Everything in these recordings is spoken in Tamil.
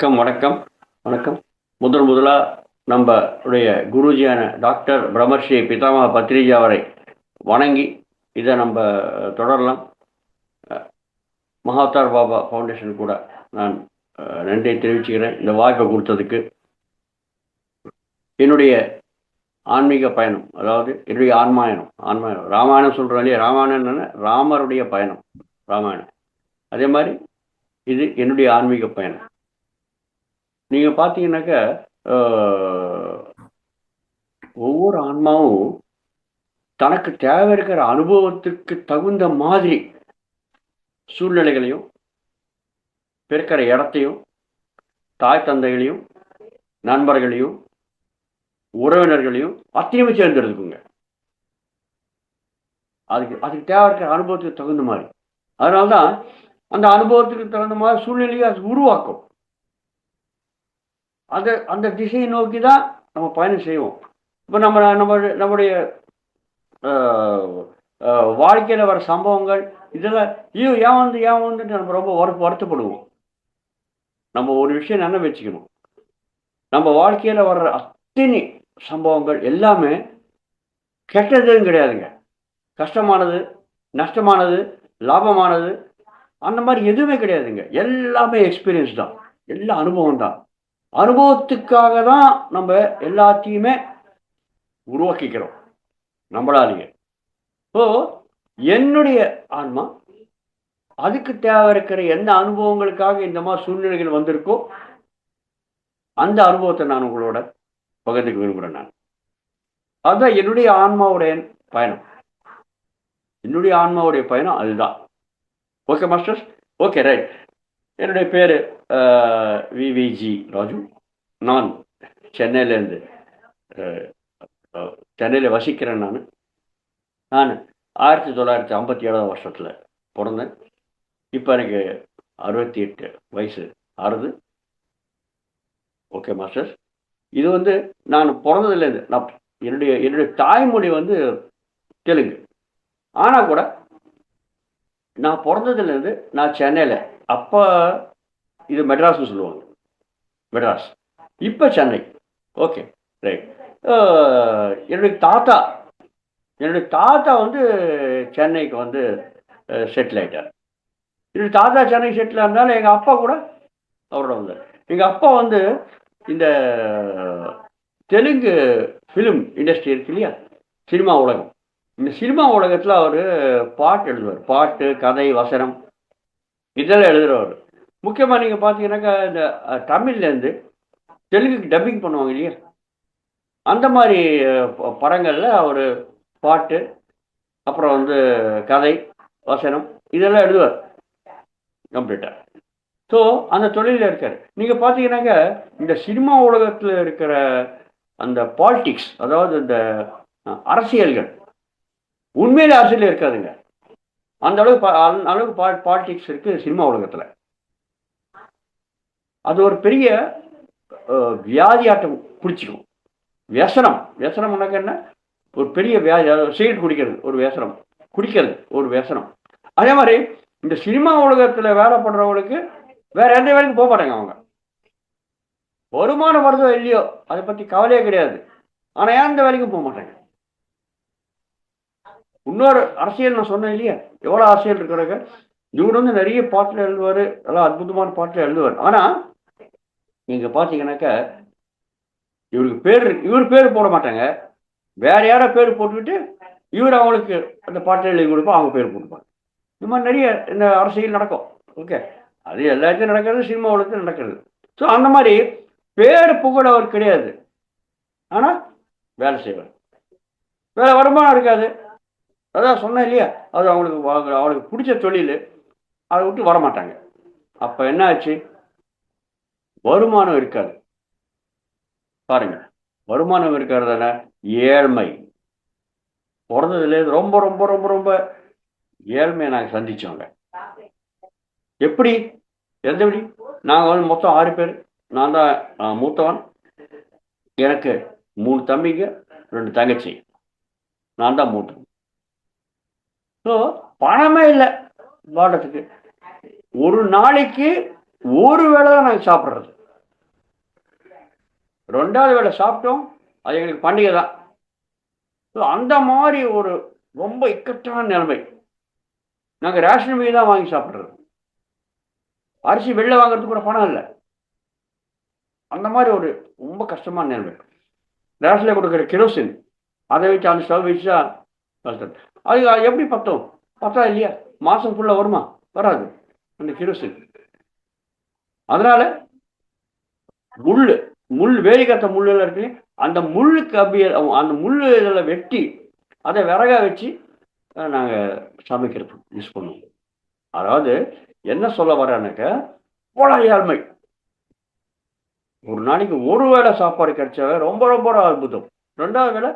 வணக்கம் வணக்கம் வணக்கம். முதலா நம்முடைய குருஜியான டாக்டர் பிரம்மஸ்ரீ பிதாமக பத்ரிஜி அவரை வணங்கி இதை நம்ம தொடரலாம். மகாவதார் பாபா ஃபவுண்டேஷன் கூட நான் நன்றியை தெரிவிச்சுக்கிறேன் இந்த வாய்ப்பை கொடுத்ததுக்கு. என்னுடைய ஆன்மீக பயணம், அதாவது என்னுடைய ஆன்மாயணம் ராமாயணம் சொல்கிறோம் இல்லையா, ராமாயணம் ராமருடைய பயணம், ராமாயணம். அதே மாதிரி இது என்னுடைய ஆன்மீக பயணம். நீங்கள் பார்த்தீங்கன்னாக்க ஒவ்வொரு ஆன்மாவும் தனக்கு தேவை இருக்கிற அனுபவத்துக்கு தகுந்த மாதிரி சூழ்நிலைகளையும், பிறக்கிற இடத்தையும், தாய் தந்தைகளையும், நண்பர்களையும், உறவினர்களையும் அத்தனையுமே சேர்ந்துருக்குங்க. அதுக்கு தேவை இருக்கிற அனுபவத்துக்கு தகுந்த மாதிரி. அதனால்தான் அந்த அனுபவத்துக்கு தகுந்த மாதிரி சூழ்நிலையை அது உருவாக்கும். அந்த திசையை நோக்கி தான் நம்ம பயணம் செய்வோம். இப்போ நம்முடைய வாழ்க்கையில் வர சம்பவங்கள் இதெல்லாம் ஏன் வந்துட்டு நம்ம ரொம்ப வருத்தப்படுவோம். நம்ம ஒரு விஷயம் என்ன வச்சுக்கணும், நம்ம வாழ்க்கையில் வர்ற அத்தனை சம்பவங்கள் எல்லாமே கெட்டதும் கிடையாதுங்க. கஷ்டமானது, நஷ்டமானது, லாபமானது, அந்த மாதிரி எதுவுமே கிடையாதுங்க. எல்லாமே எக்ஸ்பீரியன்ஸ் தான், எல்லா அனுபவம் தான். அனுபவத்துக்காக தான் நம்ம எல்லாத்தையுமே உருவாக்கிக்கிறோம் நம்மளாலேயே. ஸோ என்னுடைய ஆன்மா அதுக்கு தேவை இருக்கிற எந்த அனுபவங்களுக்காக இந்த மாதிரி சூழ்நிலைகள் வந்திருக்கோ அந்த அனுபவத்தை நான் உங்களோட பகிர்ந்துக்க விரும்புகிறேன். நான் அதுதான் என்னுடைய ஆன்மாவுடைய பயணம். என்னுடைய ஆன்மாவுடைய பயணம் அதுதான். Okay masters, okay right. என்னுடைய பேர் விவிஜி ராஜு. நான் சென்னையிலேருந்து சென்னையில் வசிக்கிறேன். நான் 1957 வருஷத்தில் பிறந்தேன். இப்போ எனக்கு 68 வயசு ஆறுது. ஓகே மாஸ்டர்ஸ், இது நான் பிறந்ததுலேருந்து என்னுடைய தாய்மொழி தெலுங்கு. ஆனால் கூட நான் பிறந்ததுலேருந்து நான் சென்னையில், அப்போ இது மெட்ராஸ்னு சொல்லுவாங்க, மெட்ராஸ், இப்போ சென்னை. Okay right. என்னுடைய தாத்தா சென்னைக்கு செட்டில் ஆகிட்டார். என்னுடைய தாத்தா சென்னை செட்டில் இருந்தாலும் எங்கள் அப்பா கூட அவரோட வந்தார். எங்கள் அப்பா இந்த தெலுங்கு ஃபிலிம் இண்டஸ்ட்ரி இருக்கு இல்லையா, சினிமா உலகம். இந்த சினிமா உலகத்தில் அவர் பாட்டு எழுதுவார். பாட்டு, கதை, வசனம் இதெல்லாம் எழுதுகிறவர். முக்கியமாக நீங்கள் பார்த்தீங்கன்னாக்கா இந்த தமிழ்லேருந்து தெலுங்குக்கு டப்பிங் பண்ணுவாங்க இல்லையா, அந்த மாதிரி படங்களில் அவர் பாட்டு, அப்புறம் கதை, வசனம் இதெல்லாம் எழுதுவார் கம்ப்ளீட்டாக. ஸோ அந்த தொழிலில் இருக்கார். நீங்கள் பார்த்தீங்கன்னாக்கா இந்த சினிமா உலகத்தில் இருக்கிற அந்த பாலிட்டிக்ஸ், அதாவது இந்த அரசியல்கள், உண்மையில அரசியல் இருக்காதுங்க. அந்த அளவுக்கு பாலிட்டிக்ஸ் இருக்குது சினிமா உலகத்தில். அது ஒரு பெரிய வியாதியாட்டம் பிடிச்சிக்கும். வியசனம் என்ன, ஒரு பெரிய வியாதி. சிகரெட் குடிக்கிறது ஒரு வியசனம், குடிக்கிறது ஒரு வியசனம். அதே மாதிரி இந்த சினிமா உலகத்தில் வேலை பண்ணுறவங்களுக்கு வேற எந்த வேலைக்கும் போக மாட்டாங்க. அவங்க வருமானம் வருதோ இல்லையோ அதை பற்றி கவலையே கிடையாது. ஆனால் ஏன் இந்த வேலைக்கும் போக மாட்டாங்க. இன்னொரு அரசியல் நான் சொன்னேன் இல்லையா, எவ்வளோ அரசியல் இருக்கிறாங்க. இவர் நிறைய பாட்டில் எழுதுவார், நல்லா அற்புதமான பாட்டில் எழுதுவார். ஆனால் நீங்கள் பார்த்தீங்கன்னாக்கா இவர் பேர் போட மாட்டாங்க, வேற யாரோ பேர் போட்டுக்கிட்டு இவர் அவங்களுக்கு அந்த பாட்டில் எழுதி கொடுப்பா, அவங்க பேர் போட்டுப்பாங்க. இந்த மாதிரி நிறைய இந்த அரசியல் நடக்கும். ஓகே, அது எல்லாத்தையும் நடக்கிறது, சினிமா உலகத்தில் நடக்கிறது. ஸோ அந்த மாதிரி பேர் புகழ் அவர் கிடையாது. ஆனால் வேலை செய்வார், வேலை வருமானம் இருக்காது. அதான் சொன்னேன் இல்லையா, அது அவங்களுக்கு பிடிச்ச தொழில், அதை விட்டு வரமாட்டாங்க. அப்போ என்ன ஆச்சு, வருமானம் இருக்காது. பாருங்க, வருமானம் இருக்கிறதான ஏழ்மை. பிறந்ததுலேருந்து ரொம்ப ரொம்ப ரொம்ப ரொம்ப ஏழ்மையை நாங்கள் சந்திச்சோங்க. எப்படி, எந்தபடி? நாங்கள் மொத்தம் 6 பேர். நான் தான் மூத்தவன். எனக்கு 3 தம்பிங்க, 2 தங்கச்சி. நான் தான் மூத்தவன். ஸோ பணமே இல்லை வாடத்துக்கு. ஒரு நாளைக்கு ஒரு வேளை தான் நாங்கள் சாப்பிட்றது. 2வது வேளை சாப்பிட்டோம், அது எங்களுக்கு பண்டிகை தான். ஸோ அந்த மாதிரி ஒரு ரொம்ப இக்கட்டான நிலைமை. நாங்கள் ரேஷன் மீது தான் வாங்கி சாப்பிட்றது. அரிசி வெளில வாங்குறதுக்கு கூட பணம் இல்லை. அந்த மாதிரி ஒரு ரொம்ப கஷ்டமான நிலைமை. ரேஷனில் கொடுக்குற கிரோசின் அதை வச்சு அந்த ஸ்டவ் வச்சு தான் வளர்த்துறது. அது எப்படி பத்தும்? பத்தா இல்லையா? மாதம் ஃபுல்லாக வருமா? வராது அந்த கிரோசின். அதனால முள் வேலி கத்த முள்ளெல்லாம் இருக்கு, அந்த முள்ளு கம்பிய அந்த முள்ளு இதில் வெட்டி அதை விறகா வச்சு நாங்கள் சமைக்கிறது யூஸ் பண்ணுவோம். அதாவது என்ன சொல்ல வரேன்னாக்க, போல ஏழ்மை. ஒரு நாளைக்கு ஒரு வேளை சாப்பாடு கிடைச்சாவே ரொம்ப ரொம்ப அற்புதம். 2வது வேளை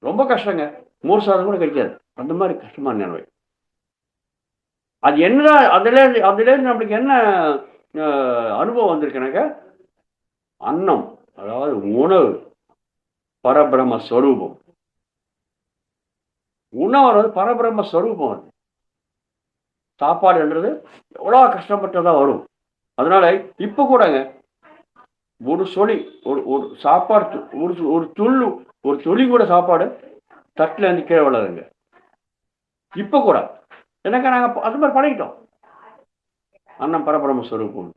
ரொம்ப கஷ்டங்க. 3 சாதம் கூட கிடைக்காது. அந்த மாதிரி கஷ்டமான நிலைமை. அது என்னதான் அதுலேருந்து நம்மளுக்கு என்ன அனுபவம் வந்திருக்குனாக்க, அன்னம் அதாவது உணவு பரபிரம்ம ஸ்வரூபம். உணவு வந்து பரபிரம்ம ஸ்வரூபம். அது சாப்பாடுன்றது எவ்வளோ கஷ்டப்பட்டதான் வரும். அதனால இப்போ கூடங்க ஒரு சொலி ஒரு சாப்பாடு ஒரு துளி கூட சாப்பாடு தட்டில் இருந்து கீழே விழாதுங்க. இப்போ கூட எனக்கு நாங்கள் அது மாதிரி பழகிட்டோம். அன்னம் பரபிரம்ம ஸ்வரூபம்.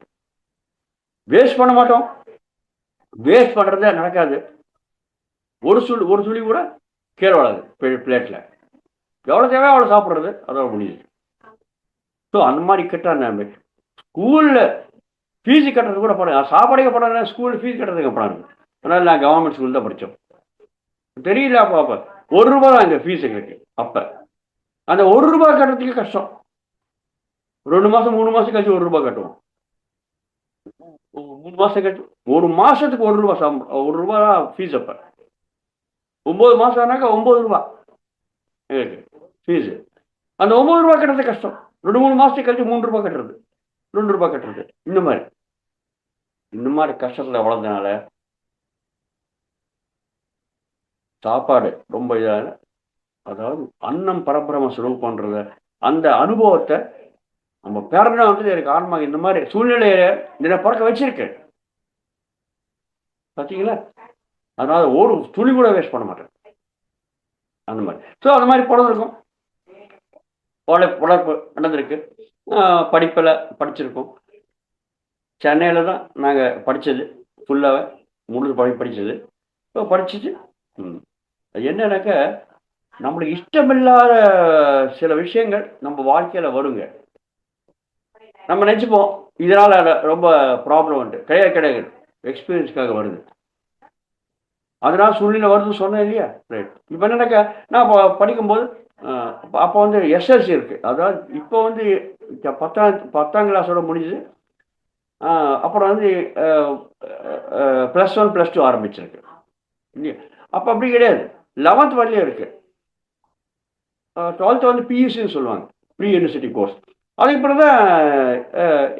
வேஸ்ட் பண்ண மாட்டோம். வேஸ்ட் பண்ணுறதே நடக்காது. ஒரு துளி கூட கீழே விழாது பிளேட்டில். எவ்வளோ தேவையோ அவ்வளோ சாப்பிட்றது, அதோட முடியுது. ஸோ அந்த மாதிரி கட்டான ஸ்கூலில் ஃபீஸு கட்டுறது கூட படம் சாப்பாடே படம். ஸ்கூலில் ஃபீஸ் கட்டுறதுக்கு படம். அதனால் நான் கவர்மெண்ட் ஸ்கூல் தான் படித்தோம். தெரியல அப்போ 1 ரூபா தான் எங்கள் ஃபீஸ் எங்களுக்கு. அப்போ அந்த 1 ரூபா கட்டுறதுக்கு கஷ்டம். 2 மாதம் 3 மாதம் கழிச்சு 1 ரூபா கட்டுவோம். 3 மாதம் கழிச்சு ஒரு மாதத்துக்கு 1 ரூபா 1 ரூபா தான் ஃபீஸ். அப்போ 9 மாதம் ஆனாக்கா 9 ரூபா எங்களுக்கு ஃபீஸு. அந்த 9 ரூபா கட்டுறது கஷ்டம். 2-3 மாதத்துக்கு கழிச்சு 3 ரூபா கட்டுறது, 2 ரூபா கட்டுறது. இந்த மாதிரி கஷ்டத்தில் வளர்ந்தனால சாப்பாடு ரொம்ப இதாக, அதாவது அன்னம் பரபிரம ஸ்வரூபம்ன்றத அந்த அனுபவத்தை நம்ம பேரனை வந்து எனக்கு ஆன்மாக இந்த மாதிரி சூழ்நிலையில என்னை பிறக்க வச்சிருக்கு. பார்த்தீங்களா? அதனால ஒரு துளி கூட வேஸ்ட் பண்ண மாட்டேன். அந்த மாதிரி. ஸோ அந்த மாதிரி பிறந்திருக்கும். வளர்ப்பு நடந்திருக்கு. படிப்பில் படிச்சிருக்கோம். சென்னையில் தான் நாங்கள் படித்தது. ஃபுல்லாக முழு படித்தது. ஸோ படிச்சுட்டு என்னன்னாக்க, நம்மளுக்கு இஷ்டமில்லாத சில விஷயங்கள் நம்ம வாழ்க்கையில் வருங்க. நம்ம நினச்சிப்போம் இதனால் ரொம்ப ப்ராப்ளம் உண்டு. கிடையாது. எக்ஸ்பீரியன்ஸ்க்காக வருது. அதனால் சூழ்நிலை வருதுன்னு சொன்னேன் இல்லையா? ரைட். இப்போ என்னன்னாக்கா, நான் படிக்கும்போது அப்போ வந்து எஸ்எல்சி இருக்குது. அதாவது இப்போ வந்து 10ஆம் கிளாஸோட முடிஞ்சுது. அப்புறம் வந்து +1 +2 ஆரம்பிச்சிருக்கு இல்லையா? அப்போ அப்படி கிடையாது. 11th வரலையும் இருக்குது. 12th வந்து பியூசின்னு சொல்லுவாங்க, ப்ரீ யூனிவர்சிட்டி கோர்ஸ். அதுக்கு பிறகு தான்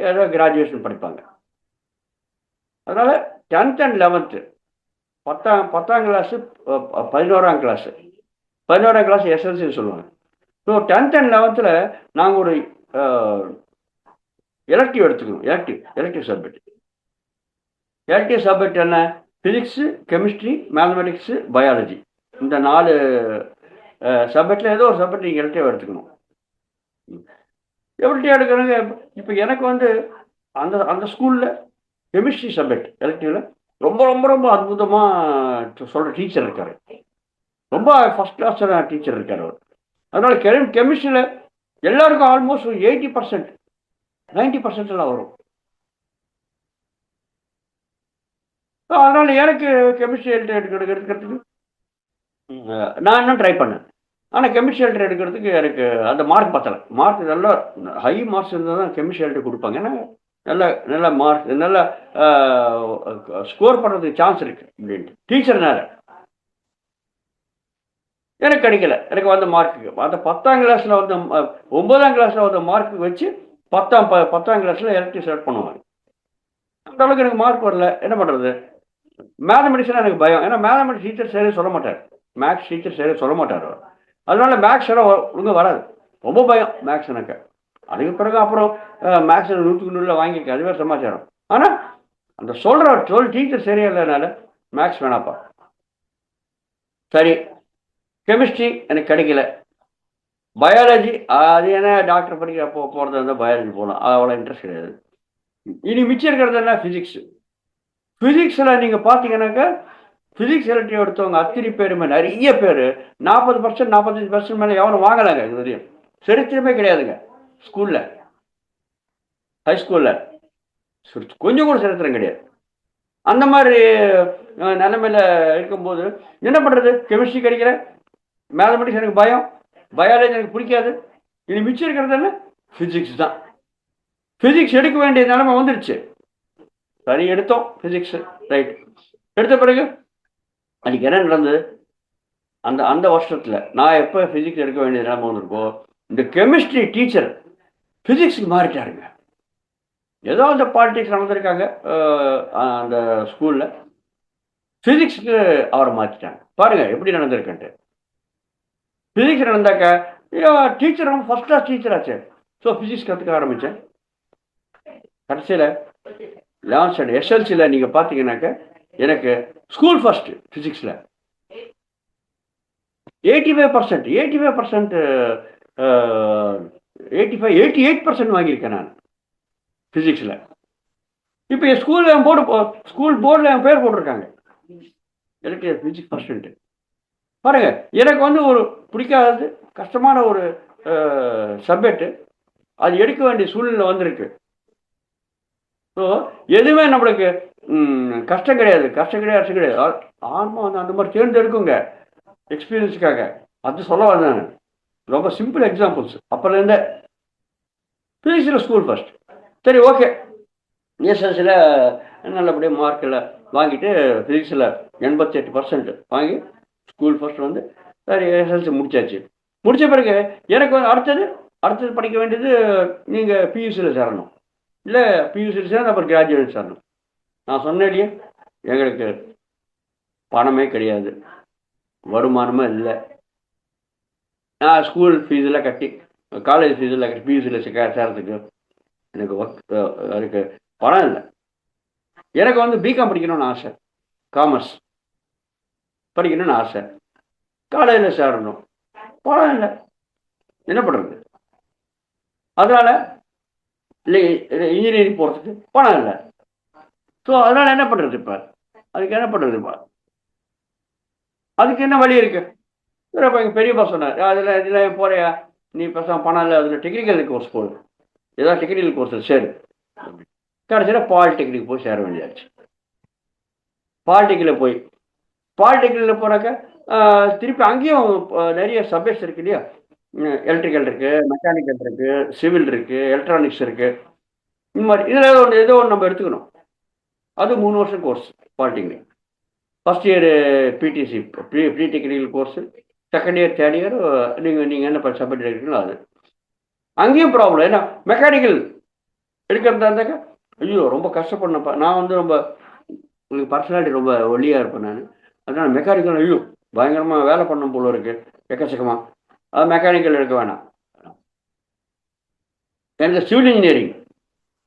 ஏதோ கிராஜுவேஷன் படிப்பாங்க. அதனால் 10th and 11th 10ஆம் கிளாஸு 11ஆம் கிளாஸு 11ஆம் கிளாஸ் எஸ்எல்சின்னு சொல்லுவாங்க. ஸோ 10th and 11th நாங்கள் ஒரு எலக்டிவ் எடுத்துக்கணும். Elective subject. எலக்டிவ் சப்ஜெக்ட் என்ன? Physics, chemistry, mathematics, biology. இந்த 4 சப்ஜெக்டில் ஏதோ ஒரு சப்ஜெக்ட் நீங்கள் எலக்டிவ் எடுத்துக்கணும். எலக்டிவ் எடுக்கிறவங்க இப்போ எனக்கு வந்து அந்த ஸ்கூலில் கெமிஸ்ட்ரி சப்ஜெக்ட் எலக்டிவில் ரொம்ப ரொம்ப ரொம்ப அற்புதமாக சொல்கிற டீச்சர் இருக்கார். ரொம்ப ஃபஸ்ட் கிளாஸ் டீச்சர் இருக்கார் அவர். அதனால் கெமிஸ்ட்ரியில் எல்லாருக்கும் ஆல்மோஸ்ட் 80% 90% எல்லாம் வரும். அதனால் எனக்கு கெமிஸ்ட்ரி எடுக்கிறதுக்கு நான் இன்னும் ட்ரை பண்ணேன். ஆனால் கெமிஸ்ட்ரி எடுக்கிறதுக்கு எனக்கு அந்த மார்க் பத்தலை. மார்க் நல்லா ஹை மார்க்ஸ் இருந்தால் தான் கெமிஸ்ட்ரி எல்ட்டு கொடுப்பாங்க. ஏன்னா நல்ல மார்க் நல்லா ஸ்கோர் பண்ணுறதுக்கு சான்ஸ் இருக்குது அப்படின்ட்டு டீச்சர்னால எனக்கு கிடைக்கல. எனக்கு வந்த மார்க்குக்கு அந்த 10ஆம் கிளாஸில் வந்து 9ஆம் கிளாஸில் வந்த மார்க்கு வச்சு 10ஆம் கிளாஸில் எலக்டிவ் செலக்ட் பண்ணுவாங்க. அந்த அளவுக்கு எனக்கு மார்க் வரல. என்ன பண்ணுறது? மேத்தமெட்டிக்ஸ்னால் எனக்கு பயம். ஏன்னா மேத்தமெட்டிக்ஸ் டீச்சர் சரியாக சொல்ல மாட்டார். மேக்ஸ் டீச்சர் சரியாக சொல்ல மாட்டார் அவர். அதனால மேக்ஸ் எல்லாம் ஒழுங்காக வராது. ரொம்ப பயம் மேக்ஸ் எனக்கு. அதுக்கு பிறகு அப்புறம் மேக்ஸில் 100க்கு 100 வாங்கிக்க, அதுவே சமாச்சாரம். ஆனால் அந்த சொல்கிற டீச்சர் சரியா இல்லைனால மேக்ஸ் வேணாப்பா. சரி, கெமிஸ்ட்ரி எனக்கு கிடைக்கல. பயாலஜி அது என்ன டாக்டர் படிக்க போகிறது இருந்தால் பயாலஜி போகலாம், அது அவ்வளோ இன்ட்ரெஸ்ட் கிடையாது. இனி மிச்சம் இருக்கிறது என்ன? ஃபிசிக்ஸ். ஃபிசிக்ஸில் நீங்கள் பார்த்தீங்கன்னாக்கா ஃபிசிக்ஸ் எலக்ட்ரிக் எடுத்தவங்க அத்தனை பேருமே நிறைய பேர் 40%, 45% மேலே எவனும் வாங்கலாங்க. இது வரையும் சரித்திரமே கிடையாதுங்க. ஸ்கூலில், ஹைஸ்கூலில் கொஞ்சம் கூட சரித்திரம் கிடையாது. அந்த மாதிரி நிலைமையில் இருக்கும்போது என்ன பண்ணுறது? கெமிஸ்ட்ரி கிடைக்கல, மேத்தமெட்டிக்ஸ் எனக்கு பயம், பயாலஜி எனக்கு பிடிக்காது. இனி மிச்சம் இருக்கிறது என்ன? ஃபிசிக்ஸ் தான். ஃபிசிக்ஸ் எடுக்க வேண்டிய நிலைமை வந்துடுச்சு. சரி, எடுத்தோம் ஃபிசிக்ஸ். ரைட், எடுத்த பிறகு அன்றைக்கி என்ன நடந்தது? அந்த அந்த வருஷத்தில் நான் எப்போ ஃபிசிக்ஸ் எடுக்க வேண்டிய நிலைமை வந்திருக்கோ, இந்த கெமிஸ்ட்ரி டீச்சர் ஃபிசிக்ஸுக்கு மாறிட்டாருங்க. ஏதோ அந்த பாலிடிக்ஸ் நடந்திருக்காங்க அந்த ஸ்கூலில், ஃபிசிக்ஸுக்கு அவரை மாற்றிட்டாங்க. பாருங்கள் எப்படி நடந்திருக்குன்ட்டு. ஃபிசிக்ஸ் நடந்தாக்கா டீச்சர் ரொம்ப ஃபஸ்ட் கிளாஸ் டீச்சர் ஆச்சு. ஸோ ஃபிசிக்ஸ் கற்றுக்க ஆரம்பித்தேன். கடைசியில் 11th ஸ்டாண்டர்ட் எஸ்எல்சியில் நீங்கள் பார்த்தீங்கன்னாக்க எனக்கு ஸ்கூல் ஃபஸ்ட்டு ஃபிசிக்ஸில் 85%, 88% வாங்கியிருக்கேன் நான் ஃபிசிக்ஸில். இப்போ என் ஸ்கூலில் என் ஸ்கூல் போர்டில் என் பேர் போட்டிருக்காங்க, எனக்கு ஃபிசிக்ஸ் ஃபஸ்ட்டு. பாருங்கள், எனக்கு வந்து ஒரு பிடிக்காதது கஷ்டமான ஒரு சப்ஜெக்டு, அது எடுக்க வேண்டிய சூழ்நிலை வந்திருக்கு. ஸோ எதுவுமே நம்மளுக்கு கஷ்டம் கிடையாது, கஷ்டம் கிடையாது. ஆன்மா வந்து அந்த மாதிரி தேர்ந்தெடுக்குங்க எக்ஸ்பீரியன்ஸுக்காக. அது சொல்ல வந்தேன். ரொம்ப சிம்பிள் எக்ஸாம்பிள்ஸ். அப்போலேருந்தே ஃபிசிக்ஸில் ஸ்கூல் ஃபஸ்ட். சரி, ஓகே. எஸ்எல்சியில் நல்லபடியாக மார்க்கில் வாங்கிட்டு ஃபிசிக்ஸில் 88% வாங்கி ஸ்கூல் ஃபஸ்ட் வந்து சரி எஸ்எல்சி முடிச்சாச்சு. முடித்த பிறகு எனக்கு வந்து அடுத்தது படிக்க வேண்டியது நீங்கள் பியூசியில் சேரணும், இல்லை பியூசியில் சேர்ந்து அப்புறம் கிராஜுவேட் சேரணும். நான் சொன்னேன் இல்லையா, எங்களுக்கு பணமே கிடையாது, வருமானமே இல்லை. நான் ஸ்கூல் ஃபீஸில் கட்டி, காலேஜ் ஃபீஸில் கட்டி பியூசியில் சேரத்துக்கு எனக்கு அதுக்கு பணம் இல்லை. எனக்கு வந்து பிகாம் படிக்கணும்னு ஆசை, காமர்ஸ் படிக்கணும்னு ஆசை, காலேஜில் சேரணும், பணம் இல்லை. என்ன பண்ணுறது? அதனால் இல்லை இன்ஜினியரிங் போகிறதுக்கு பணம் இல்லை. ஸோ அதனால் என்ன பண்ணுறது? இப்போ அதுக்கு என்ன பண்ணுறதுப்பா? அதுக்கு என்ன வழி இருக்குது? இப்போ எங்கள் பெரியப்பா சொன்னார், இதில் போறியா நீ பேசாம பணம் இல்லை, அதில் டெக்னிக்கல் கோர்ஸ் போடு, ஏதாவது டெக்னிக்கல் கோர்ஸில் சேரு. கடைசியில் பாலிடெக்னிக் போய் சேர வேண்டியாச்சு. பாலிடெக்னிக்கில் போனாக்க திருப்பி அங்கேயும் நிறைய சப்ஜெக்ட்ஸ் இருக்குது இல்லையா, எலக்ட்ரிக்கல் இருக்குது, மெக்கானிக்கல் இருக்குது, சிவில் இருக்குது, எலக்ட்ரானிக்ஸ் இருக்குது. இந்த மாதிரி இதில் ஏதோ ஒன்று நம்ம எடுத்துக்கணும். அது 3 வருஷம் course polytechnic. First year PTC pre technical course, second year, third year நீங்கள் என்ன சப்ஜெக்ட் எடுக்கிறீங்களோ அது. அங்கேயும் ப்ராப்ளம். ஏன்னா மெக்கானிக்கல் எடுக்கிறதா இருந்தாக்கா ஐயோ ரொம்ப கஷ்டப்படணும்ப்பா. நான் வந்து ரொம்ப உங்களுக்கு பர்சனாலிட்டி ரொம்ப ஒல்லியாக இருப்பேன் நான். அதனால் மெக்கானிக்கல் ஐயோ பயங்கரமாக வேலை பண்ணணும் போல இருக்குது, எக்கச்சக்கமாக. அது மெக்கானிக்கல் எடுக்க வேணாம். எனக்கு சிவில் இன்ஜினியரிங்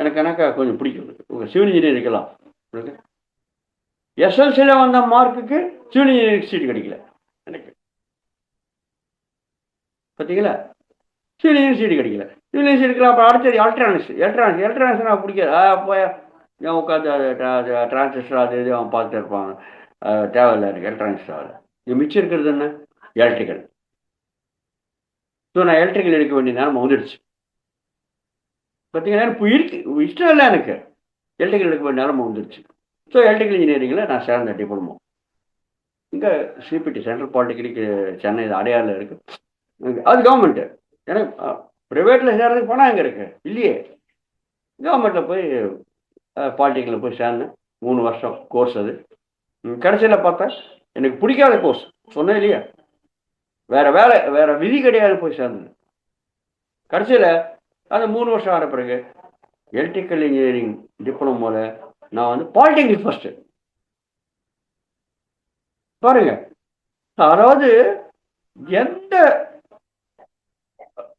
எனக்கு கொஞ்சம் பிடிக்கும். உங்கள் சிவில் இன்ஜினியரிங்கெல்லாம் எஸ்எல்சியில் வந்த மார்க்குக்கு சிவில் இன்ஜினியரிங் சீட் கிடைக்கல எனக்கு. பார்த்தீங்களா, சிவில் இன்ஜினியரிங் சீட் கிடைக்கல. சிவில் இன்ஜினியரிங் சீட்டுக்கு அப்புறம் அடுத்தது எலக்ட்ரானிக்ஸ் நான் பிடிக்காது. போய் அவன் உட்காந்து அது டிரான்சிஸ்டர் அது இது அவன் பார்த்துட்டு இருப்பாங்க, தேவையில்லை எனக்கு எலக்ட்ரானிக்ஸ் தேவையில்லை. இது மிச்சம் இருக்கிறது என்ன? எலக்ட்ரிக்கல். ஸோ நான் எலக்ட்ரிக்கல் எடுக்க வேண்டிய நேரம் வந்துடுச்சு. பார்த்தீங்கன்னா இப்போ இஷ்டம் இல்லை எனக்கு, எலக்ட்ரிக்கல் எடுக்க வேண்டிய நேரம் வந்துடுச்சு. ஸோ எலக்ட்ரிக்கல் இன்ஜினியரிங்கில் நான் சேர்ந்த டிப்ளமோ இங்கே சிபிடி சென்ட்ரல் பாலிடெக்னிக் சென்னை அடையாறில் இருக்குது. அது கவர்மெண்ட்டு. எனக்கு ப்ரைவேட்டில் சேர்றதுக்கு பணம் எங்கே இருக்குது? இல்லையே. கவர்மெண்ட்டில் போய் பாலிடெக்னிக்கில் போய் சேர்ந்தேன். 3 வருஷம் கோர்ஸ் அது. கடைசியில் பார்த்தா எனக்கு பிடிக்காத கோர்ஸ், சொன்னேன் இல்லையா, வேறு விதி கிடையாது, போய் சேர்ந்தேன். கடைசியில் அந்த 3 வருஷம் ஆன பிறகு எலக்ட்ரிக்கல் இன்ஜினியரிங் டிப்ளமோவில் நான் வந்து பாலிடெக்னிக் ஃபஸ்ட்டு. பாருங்க, அதாவது எந்த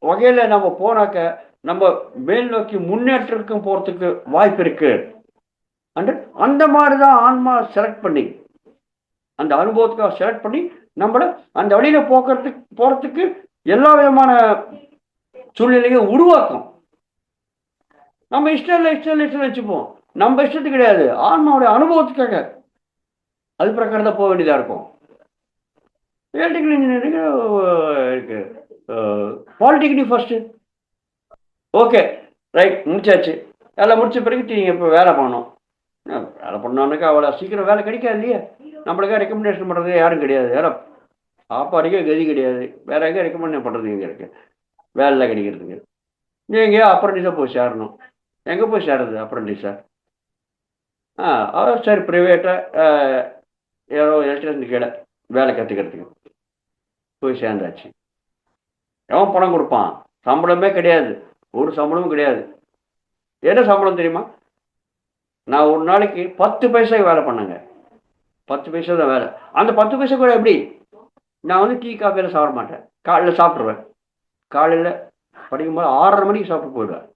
வகையில் நம்ம போனாக்க நம்ம மேல் நோக்கி முன்னேற்றத்துக்கும் போகிறதுக்கு வாய்ப்பு இருக்கு. அந்த மாதிரி தான் ஆன்மா செலக்ட் பண்ணி அந்த அனுபவத்துக்காக செலக்ட் பண்ணி நம்மளை அந்த வழியில் போகிறதுக்கு எல்லா விதமான சூழ்நிலையும் உருவாக்கும். நம்ம இஷ்டம் வச்சுப்போம். நம்ம இஷ்டத்துக்கு கிடையாது, ஆன்மாவுடைய அனுபவத்துக்காக அது பிரகாரம் தான் போக வேண்டியதாக இருக்கும். எலக்ட்ரிக்கல் இன்ஜினியரிங் இருக்கு, பாலிடெக்னிக் ஃபர்ஸ்ட்டு. ஓகே ரைட், முடிச்சாச்சு. எல்லாம் முடிச்ச பிறகு நீங்கள் இப்போ வேலை பண்ணணும். வேலை பண்ணோன்னாக்கா அவ்வளோ சீக்கிரம் வேலை கிடைக்காது இல்லையா? நம்மளுக்காக ரெக்கமெண்டேஷன் பண்ணுறது யாரும் கிடையாது. யாரும் சாப்பாடுக்கே கதி கிடையாது. வேற எங்கே ரெக்கமெண்ட் பண்ணுறது எங்கே இருக்கு வேலை கிடைக்கிறதுக்கு? நீங்கள் அப்ரண்டிஸாக போய் சேரணும். எங்கே போய் சேருறது அப்ரண்டிஸாக? சரி, ப்ரைவேட்டாக யாரோ எலக்ட்ரிஷன் கீழே வேலை கற்றுக்கிறதுக்கு போய் சேர்ந்தாச்சு. எவன் பணம் கொடுப்பான்? சம்பளமே கிடையாது, ஒரு சம்பளமும் கிடையாது. என்ன சம்பளம் தெரியுமா? நான் ஒரு நாளைக்கு 10 பைசாக்கு வேலை பண்ணேங்க. 10 பைசா தான் வேலை. அந்த 10 பைசா கூட எப்படி? நான் வந்து டீ காஃபியில் சாப்பிட மாட்டேன். காலையில் சாப்பிட்ருவேன். காலையில் படிக்கும்போது 6:30 மணிக்கு சாப்பிட்டு போயிடுவேன்.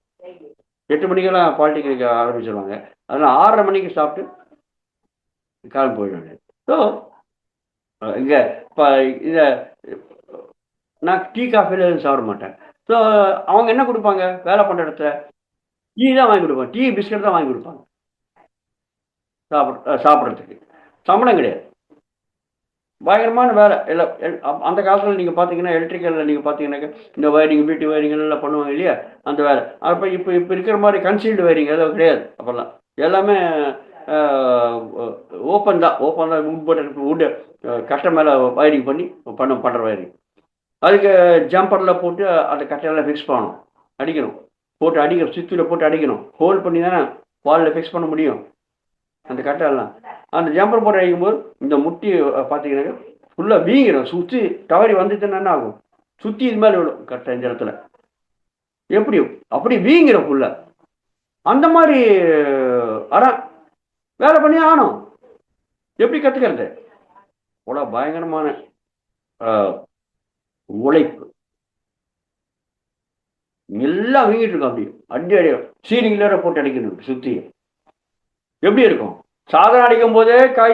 8 மணிக்கெல்லாம் பாலிடெக்னிக் ஆரம்பிச்சிருவாங்க. அதனால் 6:30 மணிக்கு சாப்பிட்டு கிளம்பி போயிடுவேன். ஸோ இங்கே இப்போ இதை நான் டீ காஃபியில் எதுவும் சாப்பிட மாட்டேன். ஸோ அவங்க என்ன கொடுப்பாங்க வேலை பண்ணுற இடத்துல? டீ தான் வாங்கி கொடுப்பாங்க. டீ பிஸ்கட் தான் வாங்கி கொடுப்பாங்க சாப்பிட்றதுக்கு. சம்பளம் கிடையாது. பயங்கரமான வேலை. எல்லாம் அந்த காலத்தில் நீங்கள் பார்த்தீங்கன்னா எலக்ட்ரிக்கலில் நீங்கள் பார்த்தீங்கன்னாக்கா இந்த வயரிங், வீட்டு வயரிங் எல்லாம் பண்ணுவாங்க இல்லையா? அந்த வேலை. அப்போ இப்போ இருக்கிற மாதிரி கன்சீல்டு வயரிங் எதுவும் கிடையாது. அப்போல்லாம் எல்லாமே ஓப்பன் தான். வுட்டு கட்டை மேலே வயரிங் பண்ணி பண்ணுற வயரிங். அதுக்கு ஜம்பரில் போட்டு அந்த கட்டையெல்லாம் ஃபிக்ஸ் பண்ணணும், அடிக்கணும், போட்டு அடிக்கணும், சுவிட்சில் போட்டு அடிக்கணும். ஹோல்ட் பண்ணி தானே வாலில் ஃபிக்ஸ் பண்ண முடியும் அந்த கட்டையெல்லாம். அந்த ஜம்பர் போட்டு அடிக்கும்போது இந்த முட்டி பார்த்தீங்கன்னாக்கா ஃபுல்லாக வீங்கிடும். சுற்றி தவறி வந்துச்சுன்னா என்ன ஆகும்? சுற்றி இது மாதிரி விடும் கட்டை இந்த இடத்துல. எப்படி அப்படி வீங்கிடும் ஃபுல்லாக. அந்த மாதிரி ஆனால் வேலை பண்ணி ஆகணும். எப்படி கற்றுக்கிறது? அவ்வளோ பயங்கரமான உழைப்பு. எல்லாம் வீங்கிட்டு இருக்கும். அப்படி அடி சீலிங்கில் போட்டு அடிக்கணும் சுற்றி. எப்படி இருக்கும்? சாதனம் அடிக்கும் போதே காய்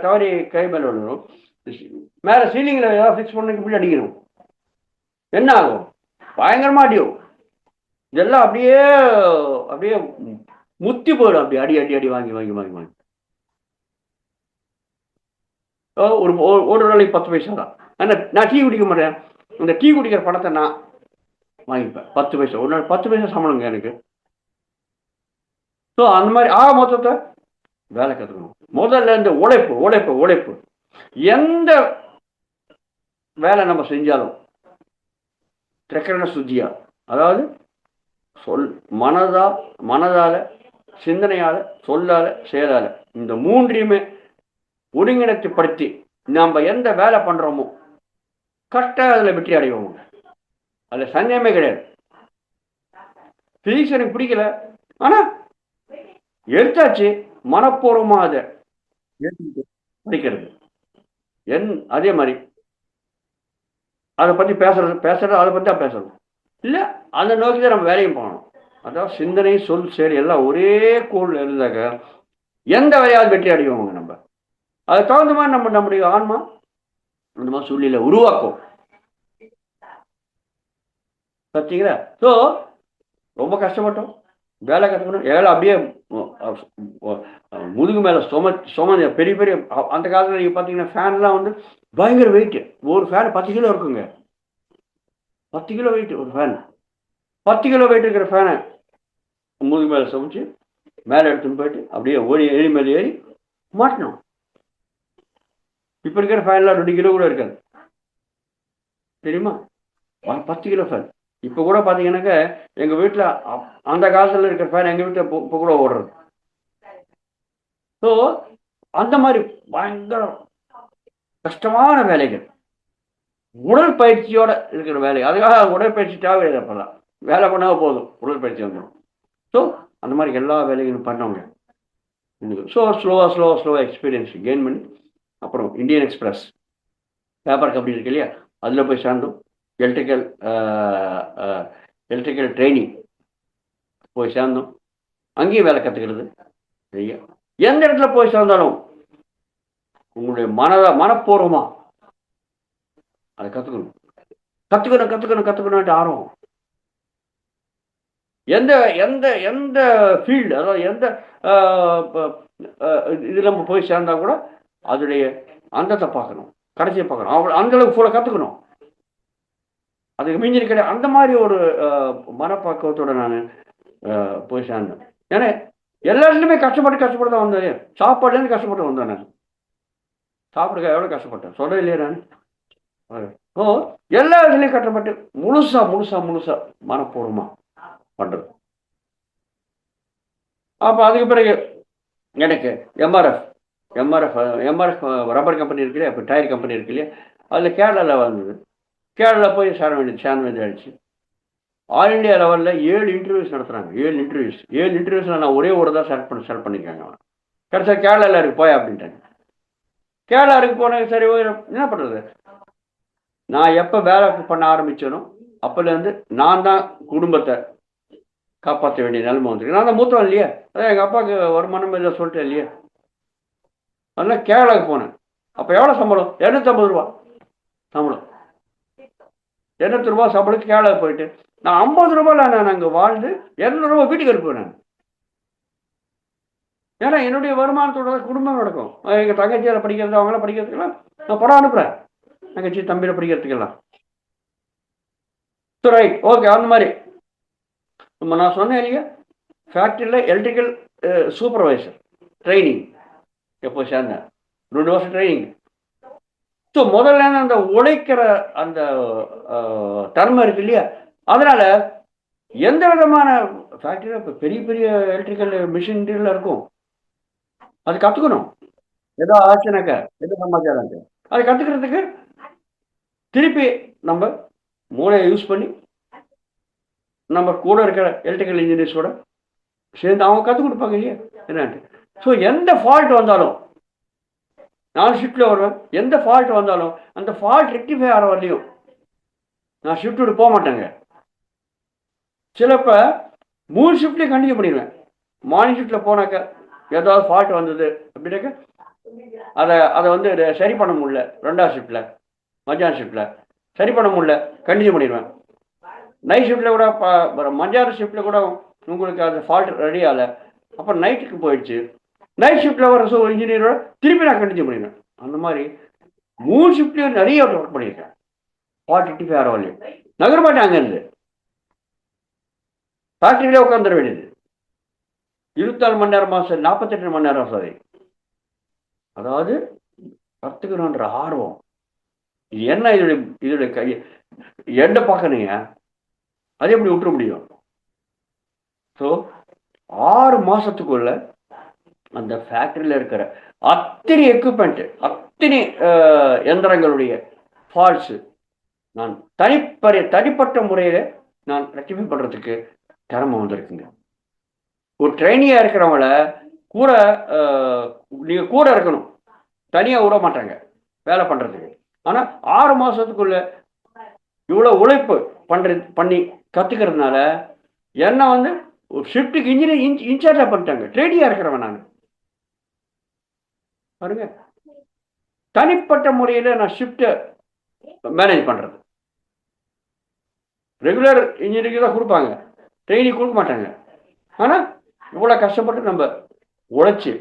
தவறி கை மேலே விழுணும். மேலே சீலிங்கில் ஏதாவது ஃபிக்ஸ் பண்ணி இப்படி அடிக்கணும். என்ன ஆகும்? பயங்கரமாக அடியும். இதெல்லாம் அப்படியே அப்படியே முத்தி போயிடும். அப்படி அடி அடி அடி வாங்கி வாங்கி வாங்கி வாங்கி ஒரு நாளைக்கு 10 பைசா தான். ஆனால் நான் டீ குடிக்க மாட்டேன். இந்த டீ குடிக்கிற பணத்தை நான் வாங்கிப்பேன். 10 பைசா ஒரு நாள் 10 பைசா சம்பளங்க எனக்கு. ஸோ அந்த மாதிரி மொத்தத்தை வேலை கற்றுக்கணும். முதல்ல இந்த உழைப்பு உழைப்பு உழைப்பு. எந்த வேலை நம்ம செஞ்சாலும் திரக்கரண சுத்தியா, அதாவது மனதால, சிந்தனையால, சொல்லால, செயலால, இந்த மூன்றையுமே ஒருங்கிணைத்துப்படுத்தி நம்ம எந்த வேலை பண்றோமோ கரெக்டாக அதில் வெற்றி அடைவோம். அதில் சந்தேகமே கிடையாது. பிசிக்ஸ் எனக்கு பிடிக்கல, ஆனா எடுத்தாச்சு, மனப்பூர்வமாக அதை படிக்கிறது. அதே மாதிரி அதை பற்றி பேசுறது அதை பற்றி தான் பேசணும். இல்லை அந்த நோக்கி தான் நம்ம வேலையும் போகணும். அதாவது சிந்தனை, சொல், செயல் எல்லாம் ஒரே கோளில் இருந்தாக்க எந்த வேலையாவது வெற்றி அடைவோங்க. நம்ம அது தகுந்த மாதிரி நம்முடைய ஆன்மா அந்த மாதிரி சூழ்நிலை உருவாக்கும். பார்த்தீங்களா? ஸோ ரொம்ப கஷ்டப்பட்டோம். வேலை கற்றுக்கணும். ஏழை அப்படியே முதுகு மேலே சுமந்த பெரிய பெரிய அந்த காலத்தில் நீங்கள் பார்த்தீங்கன்னா ஃபேன்லாம் வந்து பயங்கர வெயிட்டு. ஒரு ஃபேன் 10 கிலோ இருக்குங்க. 10 கிலோ வெயிட் ஒரு ஃபேன். 10 கிலோ வெயிட் இருக்கிற ஃபேனை முதுகு மேலே சுமைச்சு மேலே எடுத்துன்னு போயிட்டு அப்படியே எலி மேலே ஏறி மாட்டணும். இப்போ இருக்கிற ஃபேன்லாம் 2 கிலோ கூட இருக்காது, தெரியுமா? 10 கிலோ ஃபேன். இப்போ கூட பார்த்தீங்கன்னாக்க எங்கள் வீட்டில் அந்த காலத்தில் இருக்கிற ஃபேன் எங்கள் வீட்டில் இப்போ கூட ஓடுறது. ஸோ அந்த மாதிரி பயங்கர கஷ்டமான வேலைகள், உடற்பயிற்சியோட இருக்கிற வேலை. அதுக்காக உடற்பயிற்சி தேவையில்லை. அப்போல்லாம் வேலை பண்ணால் போதும், உடற்பயிற்சி வந்துடும். ஸோ அந்த மாதிரி எல்லா வேலைகளும் பண்ணவங்க. ஸோ ஸ்லோவாக எக்ஸ்பீரியன்ஸ் கெயின் பண்ணி அப்புறம் இந்தியன் எக்ஸ்பிரஸ் பேப்பர் கம்பெனி இருக்கு இல்லையா, அதில் போய் சேர்ந்தோம். எலக்ட்ரிக்கல் ட்ரைனிங் போய் சேர்ந்தோம். அங்கேயும் வேலை கற்றுக்கிறது. எந்த இடத்துல போய் சேர்ந்தாலும் உங்களுடைய மனப்பூர்வமா அதை கற்றுக்கணும். கற்றுக்கணும்ட்டு ஆர்வம். எந்த எந்த எந்த ஃபீல்டு, அதாவது எந்த இது நம்ம போய் சேர்ந்தா கூட அதோடைய அந்தத்தை பார்க்கணும், கடைசியை பார்க்கணும். அந்த அளவுக்கு ஃபுல்லாக கற்றுக்கணும். அதுக்கு மிஞ்சி கிடையாது. அந்த மாதிரி ஒரு மனப்பக்குவத்தோட நான் போய் சேர்ந்தேன். ஏன்னா எல்லாத்துலேயுமே கஷ்டப்பட்டு தான் வந்தேன். சாப்பாடுலேருந்து கஷ்டப்பட்டு வந்தேன். நான் சாப்பிடுக்க எவ்வளோ கஷ்டப்பட்டேன் சொல்ல இல்லையா நான். ஓ, எல்லா இதுலேயும் கஷ்டப்பட்டு முழுசா மனப்பூர்வமாக பண்ணுறது. அப்போ அதுக்கு பிறகு எனக்கு எம்ஆர்எஃப் ரப்பர் கம்பெனி இருக்கு இல்லையா, இப்போ டயர் கம்பெனி இருக்கு இல்லையா, அதில் கேரளாவில் வந்தது. கேரளா போய் சேர வேண்டியது ஆயிடுச்சு. ஆல் இண்டியா லெவலில் 7 இன்டர்வியூஸ் நடத்துகிறாங்க. 7 இன்டர்வியூஸில் நான் ஒரே ஒரு தான் செலக்ட் பண்ணியிருக்காங்க. அவன் கடைசியாக கேரளாவில் இருக்கு போய் அப்படின்ட்டாங்க. கேரளா இருக்கு போனேன். சரி, என்ன பண்ணுறது, நான் எப்போ வேலை பண்ண ஆரம்பித்தேனோ அப்போலேருந்து நான் தான் குடும்பத்தை காப்பாற்ற வேண்டிய நிலைமை வந்துருக்கு. நான் தான் மூத்தவன் இல்லையா, அதான் எங்கள் அப்பாவுக்கு வருமானம் இல்லை சொல்லிட்டேன் இல்லையா. அதனால் கேரளாவுக்கு போனேன். அப்போ எவ்வளோ சம்பளம்? 250 ரூபா சம்பளம். 200 ரூபா சம்பளத்துக்கு கேரளாவுக்கு போயிட்டு நான் 50 ரூபாயில் நான் அங்கே வாழ்ந்து 200 ரூபா வீட்டுக்கு அனுப்புவேன் நான். ஏன்னா என்னுடைய வருமானத்தோட குடும்பம் நடக்கும். எங்கள் தங்கச்சியில் படிக்கிறது, அவங்களாம் படிக்கிறதுக்கெல்லாம் நான் படம் அனுப்புகிறேன். தங்கச்சி தம்பியில் படிக்கிறதுக்கெல்லாம். So right, okay. அந்த மாதிரி நம்ம நான் சொன்னேன் இல்லையா, ஃபேக்ட்ரியில் எலக்ட்ரிக்கல் சூப்பர்வைசர் ட்ரைனிங் எப்போ சேர்ந்தேன். 2 வருஷம் ட்ரைனிங். ஸோ முதல்ல அந்த உழைக்கிற அந்த தன்மை இருக்கு இல்லையா, அதனால எந்த விதமான ஃபேக்ட்ரியில் இப்போ பெரிய பெரிய எலக்ட்ரிக்கல் மிஷினரியில் இருக்கும். அது கற்றுக்கணும். ஏதோ ஆச்சுனாக்க எதோ சமாச்சாரம் அதை கற்றுக்கிறதுக்கு திருப்பி நம்ம மூளையை யூஸ் பண்ணி நம்ம கூட இருக்கிற எலக்ட்ரிக்கல் இன்ஜினியர்ஸோட சேர்ந்து அவங்க கற்றுக் கொடுப்பாங்க இல்லையா என்னன்ட்டு. ஸோ எந்த ஃபால்ட் வந்தாலும் நான் ஷிஃப்ட்டில் வருவேன். எந்த ஃபால்ட் வந்தாலும் அந்த ஃபால்ட் ரெக்டிஃபை ஆகிற வரலையும் நான் ஷிஃப்ட் விட்டு போக மாட்டேங்க. சிலப்போ 3 ஷிஃப்ட்லேயும் கண்டினியூ பண்ணிடுவேன். மார்னிங் ஷிஃப்ட்டில் போனாக்கா ஏதாவது ஃபால்ட் வந்தது அப்படின்னாக்க அதை வந்து சரி பண்ண முடியல, 2ஆவது ஷிஃப்ட்டில் மத்தியான ஷிஃப்ட்டில் சரி பண்ண முடியல, கண்டினியூ பண்ணிடுவேன். நைட் ஷிஃப்ட்டில் கூட மத்தியான ஷிஃப்ட்டில் கூட உங்களுக்கு அது ஃபால்ட் ரெடி ஆகலை, அப்போ நைட்டுக்கு போயிடுச்சு. நைட் ஷிஃப்ட்டில் வர இன்ஜினியரோட திருப்பி நான் கண்டினியூ பண்ணிடுவேன். அந்த மாதிரி 3 ஷிஃப்ட்லேயும் நிறைய ஒர்க் பண்ணியிருக்கேன். ஃபால்ட் ரெக்டிஃபை ஆகிற வரலையும் நகர மாட்டேன். அங்கேருந்து ஃபேக்ட்ரியிலே உட்காந்துட வேண்டியது. 24 மணி நேரம் 48 மணி நேரம் சரி. அதாவது கற்றுக்கணுன்ற ஆர்வம். இது என்ன, இதோடைய கை எண்டை பார்க்கணுங்க, அது எப்படி விட்டுற முடியும்? ஸோ 6 மாதத்துக்குள்ள அந்த ஃபேக்ட்ரியில் இருக்கிற அத்தனை எக்யூப்மெண்ட்டு, அத்தனை எந்திரங்களுடைய ஃபால்ட்ஸு நான் தனிப்பட்ட முறையில் நான் ரெக்டிஃபை பண்ணுறதுக்கு திறமை வந்திருக்குங்க. ஒரு ட்ரைனியாக இருக்கிறவங்கள கூட நீங்கள் கூட இருக்கணும், தனியாக விட மாட்டாங்க வேலை பண்ணுறதுக்கு. ஆனால் 6 மாதத்துக்குள்ள இவ்வளோ உழைப்பு பண்ணி கற்றுக்கிறதுனால என்ன வந்து ஒரு ஷிஃப்ட்டுக்கு இன்ஜினியர் இன்சார்ஜாக பண்ணிட்டாங்க. ட்ரைனியாக இருக்கிறவன் நான் பாருங்க. தனிப்பட்ட முறையில் நான் ஷிஃப்ட்டை மேனேஜ் பண்ணுறது. ரெகுலர் இன்ஜினியருக்கு தான் கொடுப்பாங்க, ட்ரைனிங் கொடுக்க மாட்டாங்க. ஆனால் இவ்வளோ கஷ்டப்பட்டு நம்ம உழைச்சி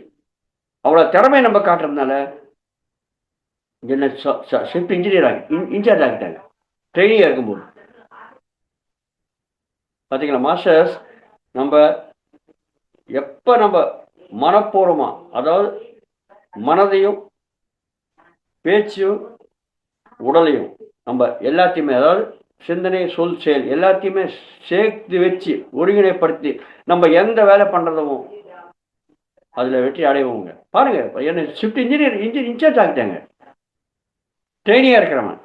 அவ்வளோ திறமையை நம்ம காட்டுறதுனால என்ன ஷிஃப்ட் இன்சார்ஜ் ஆகிட்டாங்க ட்ரைனிங்காக இருக்கும்போது. பார்த்தீங்களா மாஸ்டர்ஸ், நம்ம எப்போ நம்ம மனப்பூர்வமாக, அதாவது மனதையும் பேச்சையும் உடலையும் நம்ம எல்லாத்தையுமே, அதாவது சிந்தனை சொல் செயல் எல்லாத்தையுமே சேர்த்து வச்சு ஒருங்கிணைப்படுத்தி நம்ம எந்த வேலை பண்ணுறதும் அதில் வெற்றி அடைவோங்க. பாருங்க, என்ன ஷிஃப்ட் இன்சார்ஜ் ஆகிட்டாங்க, ட்ரைனிங்காக இருக்கிறவன்.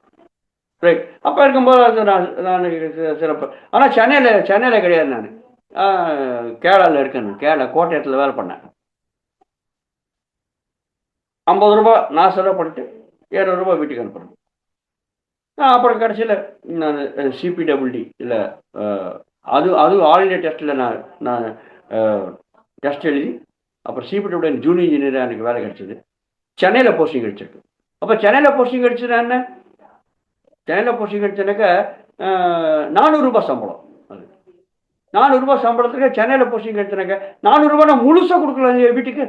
ரைட். அப்போ இருக்கும்போது நான் சிறப்பு. ஆனால் சென்னையில் கிடையாது. நான் கேரளாவில் இருக்கேன். கேரளா கோட்டயத்தில் வேலை பண்ணேன். 50 ரூபா நான் செலவு பண்ணிட்டு 200 ரூபா வீட்டுக்கு அனுப்புகிறேன். அப்புறம் கடைசியில் நான் சிபிடபிள்டி இல்லை அதுவும் ஆல் இண்டியா டெஸ்ட்டில் நான் டெஸ்ட் எழுதி அப்புறம் சிபிடபிள்யூ ஜூனியர் இன்ஜினியராக எனக்கு வேலை கிடச்சிது. சென்னையில் போஸ்டிங் கிடைச்சிருக்கு. அப்போ சென்னையில் போஸ்டிங் கிடைச்சதுன்னா என்ன? சென்னையில் போஸ்டிங் கிடைச்சனாக்க 400 ரூபாய் சம்பளம். அது 400 ரூபாய் சம்பளத்துக்கு சென்னையில் போஸ்டிங் கிடைச்சனாக்க 400 ரூபாய் நான் முழுசாக கொடுக்கலாம் வீட்டுக்கு,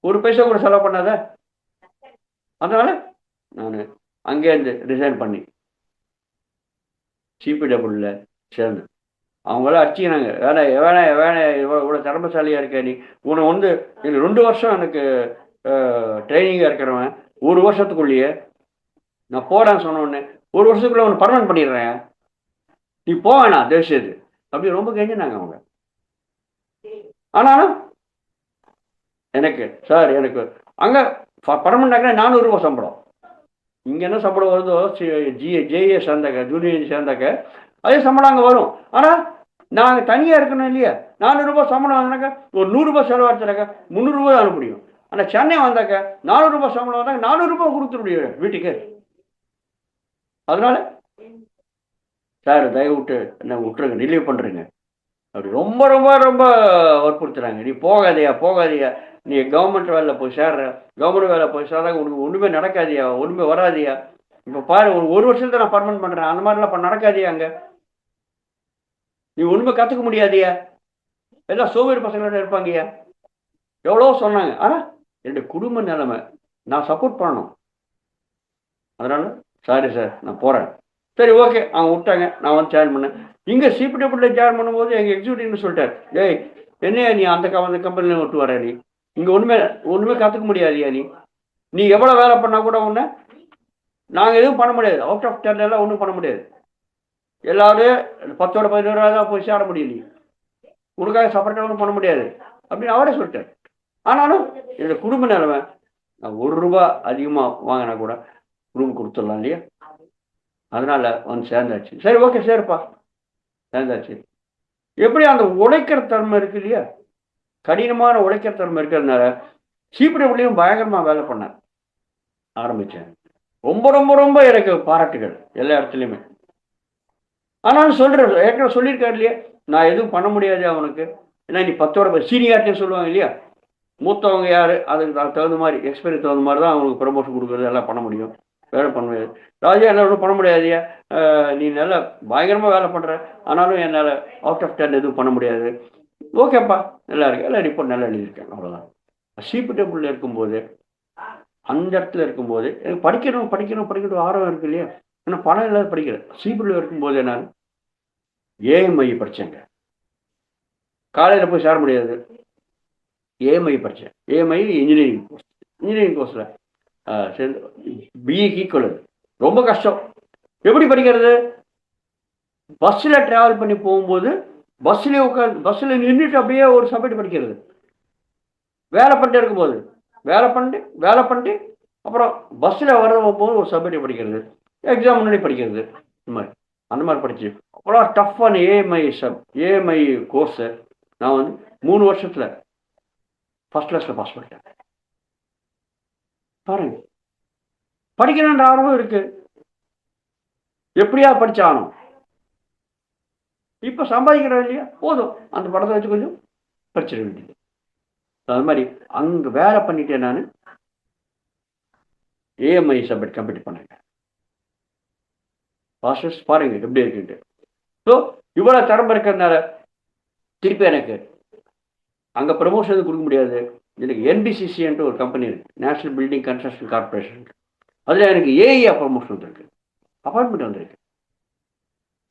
ஒரு பைசா கூட செலவு பண்ணாத. அதனால நான் அங்கேருந்து ரிசைன் பண்ணி சிபிடபிள்யூல சேர்ந்தேன். அவங்களாம் அடிச்சுக்கிறாங்க, வேணாம் வேணாம் வேணாம், இவ்வளோ திறமைசாலியாக இருக்க நீ, உன்னை வந்து எனக்கு 2 வருஷம் எனக்கு ட்ரைனிங்காக இருக்கிறவன் 1 வருஷத்துக்குள்ளேயே நான் போடான்னு சொன்ன உடனே 1 வருஷத்துக்குள்ளே ஒன்று பர்மனன்ட் பண்ணிடுறேன், நீ போவேணா தேசியது அப்படி ரொம்ப கெஞ்சினாங்க அவங்க. ஆனாலும் எனக்கு சார் எனக்கு அங்கே பர்மனண்டாக்க 400 ரூபாய் சம்பளம். இங்கே என்ன சம்பளம் வருதோ ஜேஏ சேர்ந்தாக்க ஜூனியர் சேர்ந்தாக்க அதே சம்பளம் அங்கே வரும். ஆனால் நாங்கள் தனியாக இருக்கணும் இல்லையா? 400 ரூபாய் சம்பளம் வந்தாக்க ஒரு 100 ரூபாய் செலவாச்சுனாக்கா 300 ரூபாய் அனுப்ப முடியும். ஆனால் சென்னை வந்தாக்க 400 ரூபாய் சம்பளம் வந்தாக்க 400 ரூபாய் கொடுத்துட முடியும் வீட்டுக்கு. அதனால சார் தயவு விட்டு என்ன விட்டுருங்க, ரிலீவ் பண்ணுறேங்க அப்படி ரொம்ப ரொம்ப ரொம்ப வற்புறுத்துறாங்க. நீ போகாதையா போகாதியா, நீ கவர்மெண்ட் வேலையில் போய் சேர்ற, கவர்மெண்ட் வேலை போய் சேர்றாங்க, உனக்கு ஒன்றுமே நடக்காதியா, ஒன்றுமே வராதியா. இப்போ பாரு, ஒரு வருஷத்துல நான் பர்மனன்ட் பண்ணுறேன், அந்த மாதிரிலாம் நடக்காதியா, அங்கே நீ ஒன்றுமே கற்றுக்க முடியாதியா, எல்லாம் சோவேறு பசங்களோட இருப்பாங்கய்யா, எவ்வளோ சொன்னாங்க. ஆனால் என்னுடைய குடும்ப நிலைமை நான் சப்போர்ட் பண்ணணும். அதனால சாரி சார் நான் போகிறேன். சரி ஓகே, அவங்க விட்டாங்க, நான் வந்து ஜாயின் பண்ணேன். இங்கே சிபிடபிள்யூ ஜாயின் பண்ணும்போது எங்கள் எக்ஸிக்யூட்டிவ்னு சொல்லிட்டார், ஏய் என்னையா நீ அந்த கம்பெனியில் விட்டு வர, நீ இங்கே ஒன்றுமே கற்றுக்க முடியாதியா, நீ எவ்வளோ வேலை பண்ணால் கூட ஒன்று நாங்கள் எதுவும் பண்ண முடியாது, அவுட் ஆஃப் 10 எல்லாம் ஒன்றும் பண்ண முடியாது, எல்லாரும் 10ஓட 11 தான் போய் சேர முடியும், நீ உனக்காக செப்பரேட்டாக ஒன்றும் பண்ண முடியாது அப்படின்னு அவரே சொல்லிட்டார். ஆனாலும் என்னோடய குடும்ப நிலைமை, நான் 1 ரூபா அதிகமாக வாங்கினா கூட ரூம் கொடுத்துடலாம் இல்லையா? அதனால வந்து சேர்ந்தாச்சு. சரி ஓகே சரிப்பா சேர்ந்தாச்சு. எப்படி அந்த உழைக்கிற தன்மை இருக்கு இல்லையா, கடினமான உழைக்கிற தன்மை இருக்கிறதுனால சிபிடபிள்யூலையும் பயங்கரமாக வேலை பண்ண ஆரம்பித்தேன். ரொம்ப ரொம்ப ரொம்ப எனக்கு பாராட்டுகள் எல்லா இடத்துலையுமே. ஆனாலும் சொல்கிறேன், ஏற்கனவே சொல்லியிருக்காரு இல்லையா, நான் எதுவும் பண்ண முடியாது அவனுக்கு, ஏன்னா நீ 10ஓட சீனியாரிட்டின்னு சொல்லுவாங்க இல்லையா, மூத்தவங்க யார் அதுக்கு தகுந்த மாதிரி எக்ஸ்பீரியன்ஸ் தகுந்த மாதிரி தான் அவங்களுக்கு ப்ரமோஷன் கொடுக்குறது எல்லாம் பண்ண முடியும், வேலை பண்ண முடியாது. ராஜா என்ன ஒன்றும் பண்ண முடியாதியா, நீ நல்லா பயங்கரமாக வேலை பண்ணுற, ஆனாலும் என்னால் அவுட் ஆஃப் 10 எதுவும் பண்ண முடியாது. ஓகேப்பா நல்லா இருக்கு, எல்லாம் ரிப்போர்ட் நல்லா எழுதியிருக்கேன், அவ்வளோதான். சிபிடபிள்யூல இருக்கும்போது அந்த இடத்துல இருக்கும்போது எனக்கு படிக்கணும் ஆர்வம் இருக்கு இல்லையா, ஏன்னா பணம் இல்லாத படிக்கிறேன். சிபிடபிள்யூ இருக்கும்போது நான் ஏஎம்ஐ படித்தேங்க, காலையில் போய் சேர முடியாது, ஏஎம்ஐ படித்தேன். ஏஎம்ஐ இன்ஜினியரிங் கோர்ஸில் சேர்ந்து பிஇக்கு ஈக்குவல். ரொம்ப கஷ்டம். எப்படி படிக்கிறது? பஸ்ஸில் ட்ராவல் பண்ணி போகும்போது பஸ்ஸில் உட்காந்து பஸ்ஸில் நின்றுட்டு அப்படியே ஒரு சப்ஜெக்ட் படிக்கிறது, வேலை பண்ணிட்டு இருக்கும்போது வேலை பண்ணிட்டு அப்புறம் பஸ்ஸில் வர போது ஒரு சப்ஜெக்ட் படிக்கிறது, எக்ஸாம் முன்னாடி படிக்கிறது, அந்த மாதிரி படிச்சு அவ்வளோ டஃப்பான ஏஎம்ஐ கோர்ஸை நான் வந்து 3 வருஷத்தில் ஃபர்ஸ்ட் கிளாஸில் பாஸ் பண்ணிட்டேன். பாருங்க, படிக்கணுன்ற ஆர்வம் இருக்கு, எப்படியா படிச்சாலும். இப்போ சம்பாதிக்கிறோம் இல்லையா, போதும் அந்த படத்தை வச்சு கொஞ்சம் படிச்சிட வேண்டியது. அது மாதிரி அங்கே வேலை பண்ணிட்டேன் நான், ஏஎம்ஐ சப்ஜெக்ட் கம்ப்ளீட் பண்ணேங்க. ப்ராசஸ் பாருங்க எப்படி இருக்குன்ட்டு. ஸோ இவ்வளோ திறமை இருக்கிறதுனால திருப்பி எனக்கு அங்கே ப்ரமோஷன் கொடுக்க முடியாது. எனக்கு என்பிசிசின்ட்டு ஒரு கம்பெனி இருக்குது, நேஷனல் பில்டிங் கன்ஸ்ட்ரக்ஷன் கார்பரேஷன், அதில் எனக்கு ஏஇஆ ப்ரமோஷன் வந்துருக்கு, அப்பாயின்மெண்ட் வந்திருக்கு.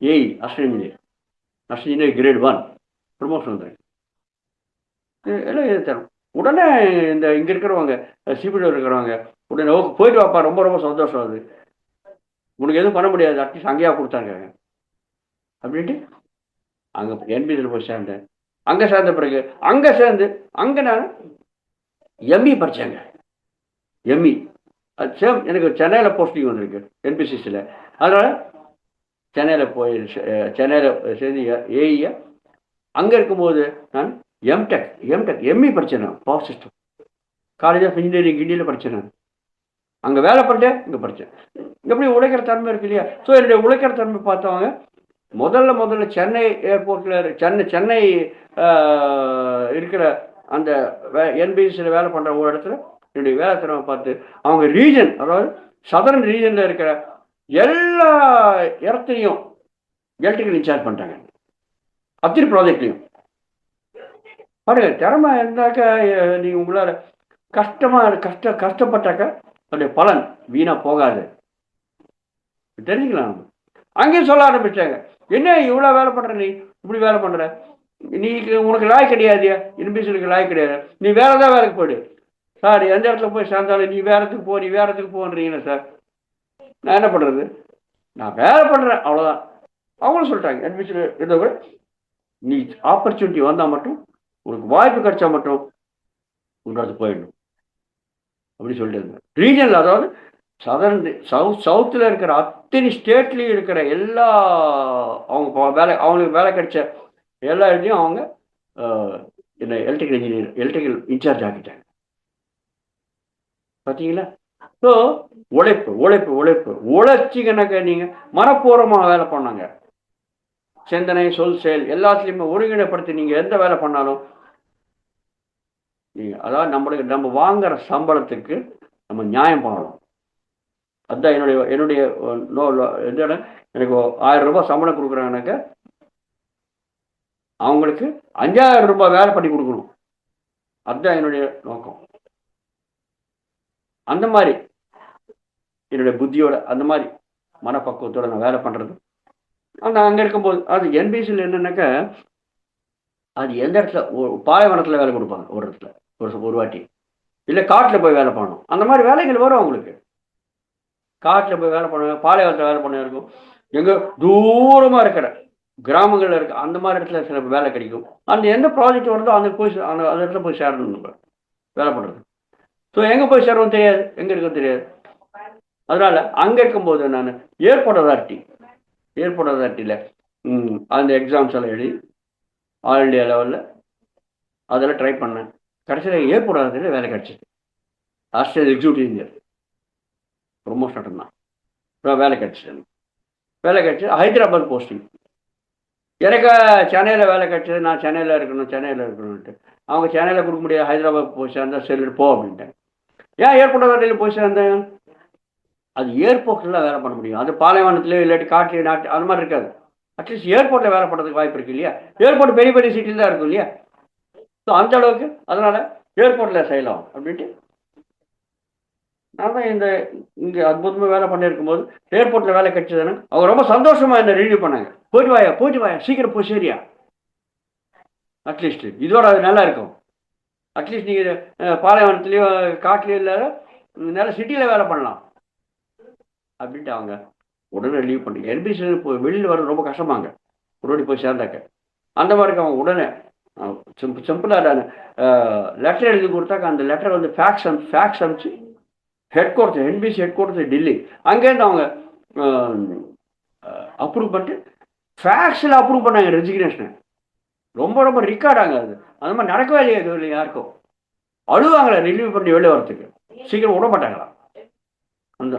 AE assistant engineer grade 1 promotion வந்திருக்கு. எல்லாம் இது தரும். உடனே இந்த இங்கே இருக்கிறவங்க சிபிடபிள்யூ இருக்கிறவங்க உடனே போயிட்டு வாப்பா, ரொம்ப ரொம்ப சந்தோஷம், அது உனக்கு எதுவும் பண்ண முடியாது, அட்லீஸ்ட் அங்கேயா கொடுத்தாங்க அப்படின்ட்டு அங்கே என்பிசியில் போய் சேர்ந்தேன். அங்கே சேர்ந்த பிறகு அங்கே நான் எம்இ படித்தேங்க. எம்இ அது சேம் எனக்கு சென்னையில் போஸ்டிங் வந்திருக்கு என்பிசிசியில். அதனால் சென்னையில் சேர்ந்து ஏஇயை அங்கே இருக்கும்போது நான் எம்டெக் எம்இ படித்தேன். நான் power system college of engineering கிண்டியில் படித்தேன். நான் அங்கே வேலை பண்ணிட்டேன், இங்கே படித்தேன். எப்படி உழைக்கிற தன்மை இருக்கு இல்லையா? ஸோ என்னுடைய உழைக்கிற தன்மை பார்த்தவங்க முதல்ல சென்னை ஏர்போர்ட்டில் சென்னை இருக்கிற அந்த என்பிசியில் வேலை பண்ணுற ஒரு இடத்துல என்னுடைய வேலை திறமை பார்த்து அவங்க ரீஜன், அதாவது சதர்ன் ரீஜனில் இருக்கிற எல்லா இடத்தையும் எலக்ட்ரிக்கல் இன்சார்ஜ் பண்ணிட்டாங்க. அத்தனை ப்ராஜெக்ட்லையும் பாருங்க, திறமை இருந்தாக்க நீங்கள் உங்களால் கஷ்டப்பட்டாக்க அதோடைய பலன் வீணாக போகாது. தெரிஞ்சுக்கலாம். அங்கேயும் சொல்ல ஆரம்பிச்சாங்க, என்ன இவ்வளோ வேலை பண்ணுற, நீ இப்படி வேலை பண்ணுற, நீ உனக்கு லாய் கிடையாது, இன்பிசிலுக்கு லாய் கிடையாது, நீ வேற ஏதாவது வேலைக்கு போயிடு. சார் எந்த இடத்துல போய் சேர்ந்தாலும் நீ வேற இடத்துக்கு போ, நீ வேற இடத்துக்கு போன்றீங்களே சார், நான் என்ன பண்ணுறது, நான் வேலை பண்ணுறேன் அவ்வளோதான். அவங்களும் சொல்லிட்டாங்க, என்பிசியில் இருந்தவங்க, நீ ஆப்பர்ச்சுனிட்டி வந்தால் மட்டும், உனக்கு வாய்ப்பு கிடைச்சா மட்டும் உங்களது போயிடணும் அப்படி சொல்லிட்டு இருந்தேன். ரீஜனில், அதாவது சதர்ன் சவுத்தில் இருக்கிற அத்தனை ஸ்டேட்லேயும் இருக்கிற எல்லா அவங்களுக்கு வேலை கிடைச்ச எல்லா இடத்தையும் அவங்க என்ன எலக்ட்ரிக்கல் இன்சார்ஜ் ஆக்கிட்டாங்க. பார்த்தீங்களா? ஸோ உழைச்சிங்கனாக்க நீங்கள் மனப்பூர்வமாக வேலை பண்ணாங்க, சிந்தனை சொல் செயல் எல்லாத்துலேயுமே ஒருங்கிணைப்படுத்தி நீங்கள் எந்த வேலை பண்ணாலும் நீங்கள், அதாவது நம்ம வாங்குற சம்பளத்துக்கு நம்ம நியாயம் பண்ணணும். அதுதான் என்னுடைய எனக்கு 1000 ரூபாய் சம்பளம் கொடுக்குறாங்கனாக்க அவங்களுக்கு 5000 ரூபாய் வேலை பண்ணி கொடுக்கணும். அதுதான் என்னுடைய நோக்கம். அந்த மாதிரி என்னுடைய புத்தியோட, அந்த மாதிரி மனப்பக்குவத்தோட நான் வேலை பண்ணுறது. ஆனால் அங்கே இருக்கும்போது அது என்பிசியில் என்னன்னாக்க, அது எந்த இடத்துல பாலைவனத்தில் வேலை கொடுப்பாங்க, ஒரு இடத்துல ஒரு வாட்டி, இல்லை காட்டில் போய் வேலை பண்ணணும். அந்த மாதிரி வேலைகள் வரும் அவங்களுக்கு. காட்டில் போய் வேலை பண்ணுவாங்க, பாலைவனத்தில் வேலை பண்ண இருக்கும், எங்கே தூரமாக இருக்கிற கிராமங்களில் இருக்க அந்த மாதிரி இடத்துல சில வேலை கிடைக்கும். அந்த எந்த ப்ராஜெக்ட் வருதோ அந்த அந்த இடத்துல போய் சேரணும் நம்ம வேலை பண்ணுறது. ஸோ எங்கே போய் சேரவும் தெரியாது, எங்கே இருக்கும் தெரியாது. அதனால் அங்கே இருக்கும்போது நான் ஏர்போர்ட் அதாரிட்டியில் அந்த எக்ஸாம்ஸ் எல்லாம் எழுதி ஆல் இண்டியா லெவலில் அதெல்லாம் ட்ரை பண்ணேன். கடைசியில் ஏர்போர்ட் அதாரிட்டியில் வேலை கிடச்சிது. ஆஸ்திரேலியா எக்ஸிக்யூட்டிவ் இன்ஜினியர் ப்ரொமோஷன் தான் வேலை கிடச்சிது. வேலை கிடச்சி ஹைதராபாத் போஸ்டிங். எனக்கு சென்னையில் வேலை கிடச்சிது, நான் சென்னையில் இருக்கணும்ட்டு. அவங்க சென்னையில் கொடுக்க முடியாது, ஹைதராபாத் போய் சேர்ந்தா சரி போ அப்படின்ட்டேன். ஏன் ஏர்போர்ட் அதாரிட்டியில் போய் சேர்ந்தேன்? அது ஏர்போர்ட்டில் வேலை பண்ண முடியும், அது பாலைவனத்துலேயோ இல்லாட்டி காட்டிலே நாட்டு அந்த மாதிரி இருக்காது. அட்லீஸ்ட் ஏர்போர்ட்டில் வேலை பண்ணுறதுக்கு வாய்ப்பு இருக்குது இல்லையா? ஏர்போர்ட் பெரிய பெரிய சிட்டியில் தான் இருக்கும் இல்லையா? ஸோ அந்த அளவுக்கு அதனால் ஏர்போர்ட்டில் செய்யலாம் அப்படின்ட்டு நான் தான் இங்கே அற்புதமாக வேலை பண்ணியிருக்கும் போது ஏர்போர்ட்டில் வேலை கிடைச்சதுன்னு அவங்க ரொம்ப சந்தோஷமாக என்னை ரிவ்யூ பண்ணாங்க. போயிட்டு வாயா சீக்கிரம் போய் சரியா, அட்லீஸ்ட் இதோட அது நல்லா இருக்கும். அட்லீஸ்ட் நீங்கள் பாலைவனத்துலேயோ காட்டிலையோ இல்லாத நல்ல சிட்டியில் வேலை பண்ணலாம் அப்படின்ட்டு அவங்க உடனே லீவ் பண்ணி என்பிசியில் போய் வெளியில் வர ரொம்ப கஷ்டமாங்க, உடனே போய் சேர்ந்தாக்க. அந்த மாதிரி அவங்க உடனே சிம்பிளாக லெட்டர் எழுதி கொடுத்தாக்க அந்த லெட்டர் வந்து ஃபேக்ஸ் அனுப்பிச்சு என்பிசி ஹெட் குவார்ட்டர்ஸ் டெல்லி, அங்கேருந்து அவங்க அப்ரூவ் பண்ணிட்டு ஃபேக்ஸில் அப்ரூவ் பண்ணாங்க ரெசிக்னேஷனை. ரொம்ப ரிக்கார்டாங்க அது. அந்த மாதிரி நடக்கவே இல்லையா யாருக்கும். அழுவாங்களே ரிலீவ் பண்ணி வெளியே வரத்துக்கு, சீக்கிரம் விட மாட்டாங்களா அந்த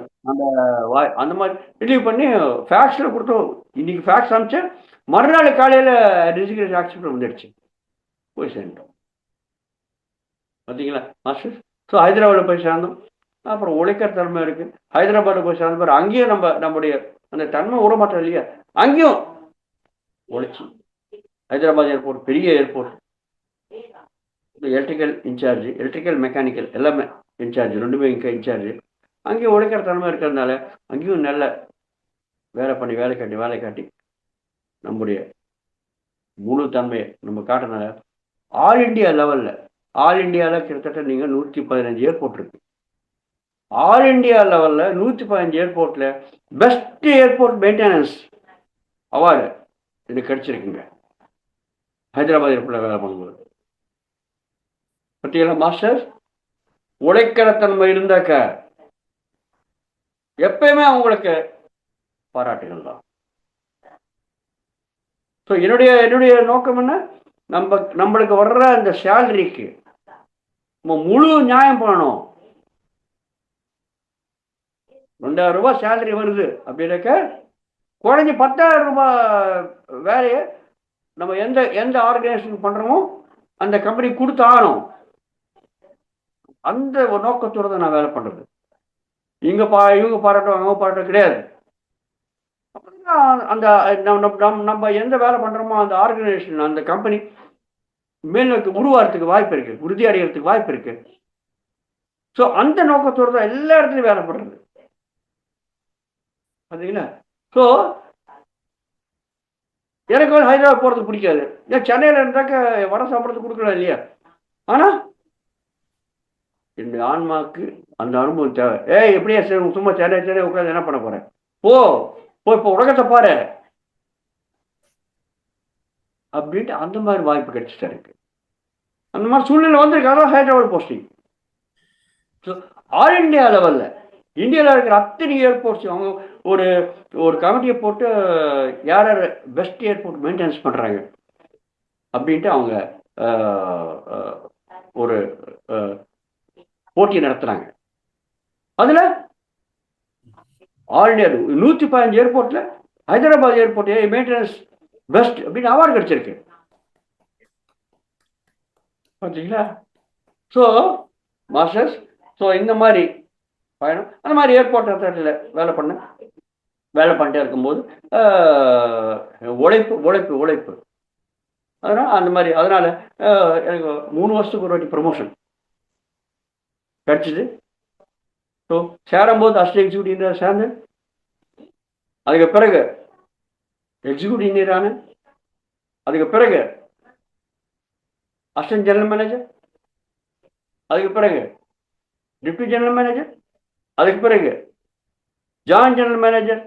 அந்த மாதிரி ரிலீவ் பண்ணி ஃபேக்ஸில் கொடுத்தோம். இன்னைக்கு ஃபேக்ஸ் அனுப்பிச்சு மறுநாள் காலையில் ரெசிக்னேஷன் ஆக்செப்ட் வந்துடுச்சு, போய் சேர்ந்தோம். பார்த்தீங்களா மாஸ்டர்? ஸோ ஹைதராபாத்தில் போய் சேர்ந்தோம். அப்புறம் உழைக்கிற தன்மை இருக்குது. ஹைதராபாத்தில் போய் சேர்ந்த பிறகு அங்கேயும் நம்முடைய அந்த தன்மை விட மாட்டோம் இல்லையா, அங்கேயும் உழைச்சி ஹைதராபாத் ஏர்போர்ட் பெரிய airport, electrical incharge, electrical mechanical எல்லாமே இன்சார்ஜ், ரெண்டுமே இங்கே இன்சார்ஜ். அங்கேயும் உழைக்கிற தன்மை இருக்கிறதுனால அங்கேயும் நல்ல வேலை காட்டி நம்முடைய முழு தன்மையை நம்ம காட்டினால ஆல் இண்டியா லெவலில் கிட்டத்தட்ட நீங்கள் 115 ஏர்போர்ட் இருக்கு. ஆல் இண்டியா லெவலில் 115 ஏர்போர்ட்டில் பெஸ்ட் ஏர்போர்ட் மெயின்டெனன்ஸ் அவார்டு எனக்கு கிடைச்சிருக்குங்க ஹைதராபாத் ஏர்போர்ட்டில் வேலை பண்ணும்போது. பார்த்தீங்களா மாஸ்டர்? உழைக்கிற தன்மை இருந்தாக்க எப்பயுமே அவங்களுக்கு பாராட்டுகள் தான். ஸோ என்னுடைய நோக்கம் என்ன, நம்மளுக்கு வர்ற அந்த சேலரிக்கு நம்ம முழு நியாயம் பண்ணணும். 2000 ரூபாய் சேலரி வருது அப்படின்னாக்க குறைஞ்சி 10,000 ரூபாய் வேலையை நம்ம எந்த ஆர்கனைசேஷன் பண்ணுறோமோ அந்த கம்பெனி கொடுத்தாகணும். அந்த ஒரு நோக்கத்தோடு தான் நான் வேலை பண்ணுறது. இவங்க பாராட்டம் அவங்க பாராட்டம் கிடையாது. அந்த நம்ம எந்த வேலை பண்ணுறோமோ அந்த ஆர்கனைசேஷன் அந்த கம்பெனி மேல்நோக்கி உருவாகிறதுக்கு வாய்ப்பு இருக்கு, உறுதி அடைகிறதுக்கு வாய்ப்பு இருக்கு. ஸோ அந்த நோக்கத்தோடு தான் எல்லா இடத்துலையும் வேலை பண்ணுறது. பார்த்தீங்களா? ஸோ எனக்கு வந்து ஹைதராபாத் போகிறதுக்கு பிடிக்காது. ஏன் சென்னையில் இருந்தாக்க வட சாப்பிட்றதுக்கு கொடுக்கலாம் இல்லையா? ஆனால் என்னுடைய ஆன்மாவுக்கு அந்த அனுபவம் தேவை. எப்படியா சரி சும்மா சென்னை உட்காந்து என்ன பண்ண போகிறேன்? போ இப்போ உலகத்தை பாரு அப்படின்ட்டு அந்த மாதிரி வாய்ப்பு கிடைச்சிட்டா இருக்கு. அந்த மாதிரி சூழ்நிலை வந்திருக்கு. அதான் Hyderabad posting. So all India லெவலில் இந்தியாவில் இருக்கிற அத்தனை ஏர்போர்ட்ஸ் அவங்க ஒரு ஒரு கமிட்டியை போட்டு யார் யார் பெஸ்ட் ஏர்போர்ட் மெயின்டெனன்ஸ் பண்ணுறாங்க அப்படின்ட்டு அவங்க ஒரு போட்டி நடத்துகிறாங்க. அதில் ஆல் இண்டியா 115 ஏர்போர்ட்டில் ஹைதராபாத் ஏர்போர்ட் மெயின்டெனன்ஸ் பெஸ்ட் அப்படின்னு அவார்டு கிடைச்சிருக்கு. பார்த்தீங்களா? ஸோ மாஸ்டர்ஸ், ஸோ இந்த மாதிரி பயணம் அந்த மாதிரி ஏர்போர்ட் அத்தாரிட்டியில் வேலை பண்ணிட்டே இருக்கும்போது உழைப்பு அதனால் அந்த மாதிரி அதனால் எனக்கு 3 வருஷத்துக்கு ஒரு வாட்டி ப்ரமோஷன் கிடச்சிது. ஸோ சேரும்போது அசிஸ்டன்ட் எக்ஸிக்யூட்டிவ் இன்ஜினியர் சேர்ந்து அதுக்கு பிறகு எக்ஸிக்யூட்டிவ் இன்ஜினியர் ஆனேன். அதுக்கு பிறகு அசிஸ்டன்ட் ஜெனரல் மேனேஜர், அதுக்கு பிறகு டிப்டி ஜெனரல் மேனேஜர், அதுக்கு பிறகு ஜாயின்ட் ஜெனரல் மேனேஜர்,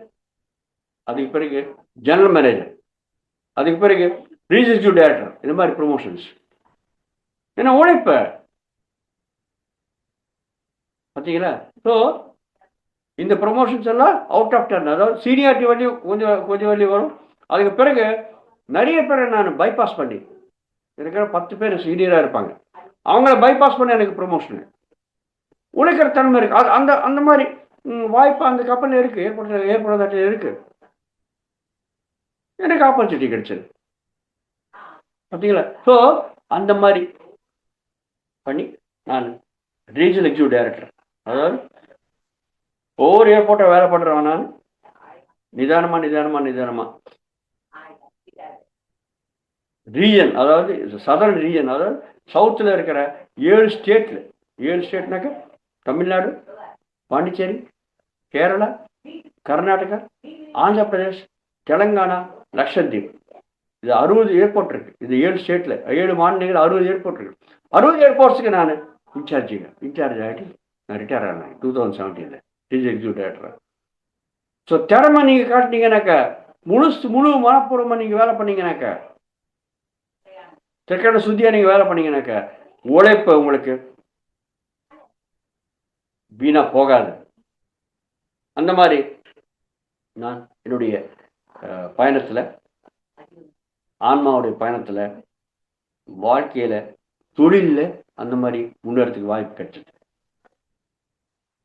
அதுக்கு பிறகு ஜெனரல் மேனேஜர், அதுக்கு பிறகு ரீஜனல் டைரக்டர். இந்த மாதிரி ப்ரொமோஷன்ஸ். ஏன்னா உழைப்ப பார்த்தீங்களா? ஸோ இந்த ப்ரொமோஷன்ஸ் எல்லாம் அவுட் ஆஃப் டர்ன், அதாவது சீனியாரிட்டி வழியும் கொஞ்சம் வழியும் வரும். அதுக்கு பிறகு நிறைய பேரை நான் பைபாஸ் பண்ணி இருக்கிற 10 பேர் சீனியராக இருப்பாங்க, அவங்கள பைபாஸ் பண்ணி எனக்கு ப்ரொமோஷனு. உழைக்கிற தன்மை இருக்கு. அந்த அந்த மாதிரி வாய்ப்பு அந்த கப்பலில் இருக்கு, ஏற்படுறதாட்டில் இருக்கு. எனக்கு ஆப்பர்ச்சுனிட்டி கிடைச்சது. பார்த்தீங்களா? ஸோ அந்த மாதிரி பண்ணி நான் ரீஜனல் எக்ஸிக்யூட்டிவ் டைரக்டர், அதாவது ஒவ்வொரு ஏர்போர்ட்டை வேலை பண்ணுறவன் நான் நிதானமாக ரீஜன், அதாவது சதர்ன் ரீஜன், அதாவது சவுத்தில் இருக்கிற 7 ஸ்டேட்னாக்க தமிழ்நாடு, பாண்டிச்சேரி, கேரளா, கர்நாடகா, ஆந்திர பிரதேஷ், தெலங்கானா, லக்ஷத்தீப். இது 60 ஏர்போர்ட் இருக்கு. இது 7 ஸ்டேட்ல 7 மாநிலங்கள் 60 ஏர்போர்ட் இருக்கு. 60 ஏர்போர்ட்ஸுக்கு நான் இன்சார்ஜ் ஆகிட்டு நான் ரிட்டையர் ஆனேன் 2017 ரீஜனல் எக்ஸிக்யூட்டிவ் டைரக்டர். ஸோ திறமை நீங்கள் காட்டினீங்கன்னாக்கா, முழு மனப்பூர்வமாக நீங்கள் வேலை பண்ணீங்கன்னாக்கா, தெற்கான சுத்தியாக நீங்கள் வேலை பண்ணீங்கன்னாக்கா, உழைப்பு உங்களுக்கு வீணா போகாது. அந்த மாதிரி நான் என்னுடைய பயணத்தில், ஆன்மாவுடைய பயணத்தில், வாழ்க்கையில், தொழிலில் அந்த மாதிரி முன்னேறதுக்கு வாய்ப்பு கிடைச்சது.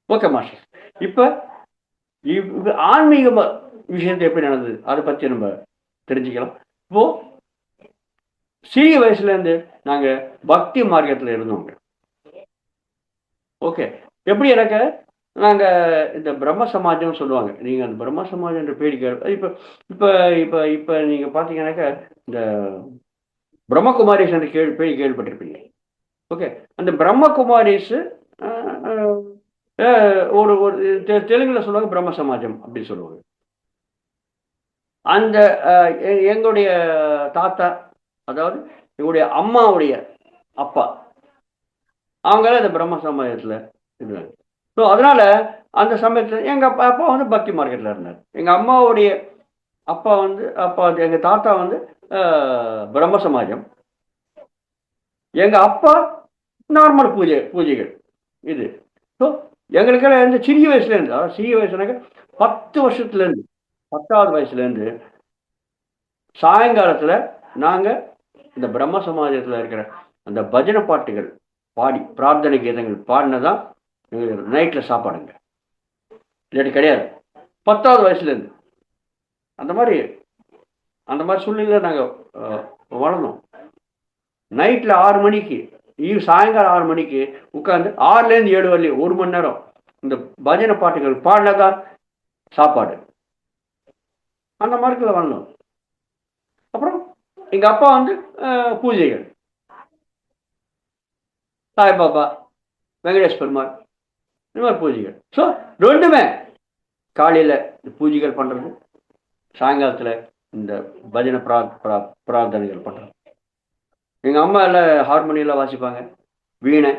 ஓகே மாஸ்டர், இப்போ ஆன்மீக விஷயத்தை எப்படி நடந்தது அதை பற்றி நம்ம தெரிஞ்சுக்கலாம். இப்போ சிறிய வயசுலேருந்து நாங்கள் பக்தி மார்க்கத்தில் இருந்தோங்க. ஓகே, எப்படி எனக்கு நாங்கள் இந்த பிரம்ம சமாஜம்னு சொல்லுவாங்க. நீங்கள் அந்த பிரம்ம சமாஜம் என்ற பேடி இப்போ இப்போ இப்போ இப்போ நீங்கள் பார்த்தீங்கன்னாக்கா இந்த பிரம்மகுமாரிஸ் என்ற பேடி கேள்விப்பட்டிருப்பீங்க. ஓகே, அந்த பிரம்மகுமாரிஸ் ஒரு தெலுங்குல சொல்லுவாங்க பிரம்ம சமாஜம் அப்படின்னு சொல்லுவாங்க. அந்த எங்களுடைய தாத்தா, அதாவது எங்களுடைய அம்மாவுடைய அப்பா, அவங்களாம் இந்த பிரம்ம சமாஜத்தில் இருந்தாங்க. ஸோ அதனால அந்த சமயத்தில் எங்கள் அப்பா வந்து பக்தி மார்க்கெட்டில் இருந்தார். எங்கள் அம்மாவுடைய அப்பா எங்கள் தாத்தா வந்து பிரம்ம சமாஜம், எங்கள் அப்பா நார்மல் பூஜைகள் இது. ஸோ எங்களுக்கெல்லாம் இந்த சிறிய வயசுலேருந்து, அதாவது சிறிய வயசுனாக்க 10 வருஷத்துலேருந்து 10வது வயசுலேருந்து சாயங்காலத்தில் நாங்கள் இந்த பிரம்ம சமாஜத்தில் இருக்கிற அந்த பஜனை பாட்டுகள் பாடி, பிரார்த்தனை கீதங்கள் பாடினதான் எங்களுக்கு நைட்டில் சாப்பாடுங்க. இல்லாட்டி கிடையாது. 10வது வயசுலேருந்து அந்த மாதிரி சூழ்நிலையில் நாங்கள் வளர்ந்தோம். நைட்டில் 6 மணிக்கு சாயங்காலம் 6 மணிக்கு உட்காந்து 6லேருந்து 7 வரலையும் 1 மணி நேரம் இந்த பஜனை பாட்டுகள் பாடினதா சாப்பாடு. அந்த மார்க்கில் வரணும். அப்புறம் எங்கள் அப்பா வந்து பூஜைகள், சாய்பாபா, வெங்கடேஷ் பெருமாள், இந்த மாதிரி பூஜைகள். ஸோ ரெண்டுமே காலையில் பூஜைகள் பண்ணுறது, சாயங்காலத்தில் இந்த பஜனை பிரார்த்தனைகள் பண்ணுறது. எங்கள் அம்மா எல்லாம் ஹார்மோனியெல்லாம் வாசிப்பாங்க, வீணை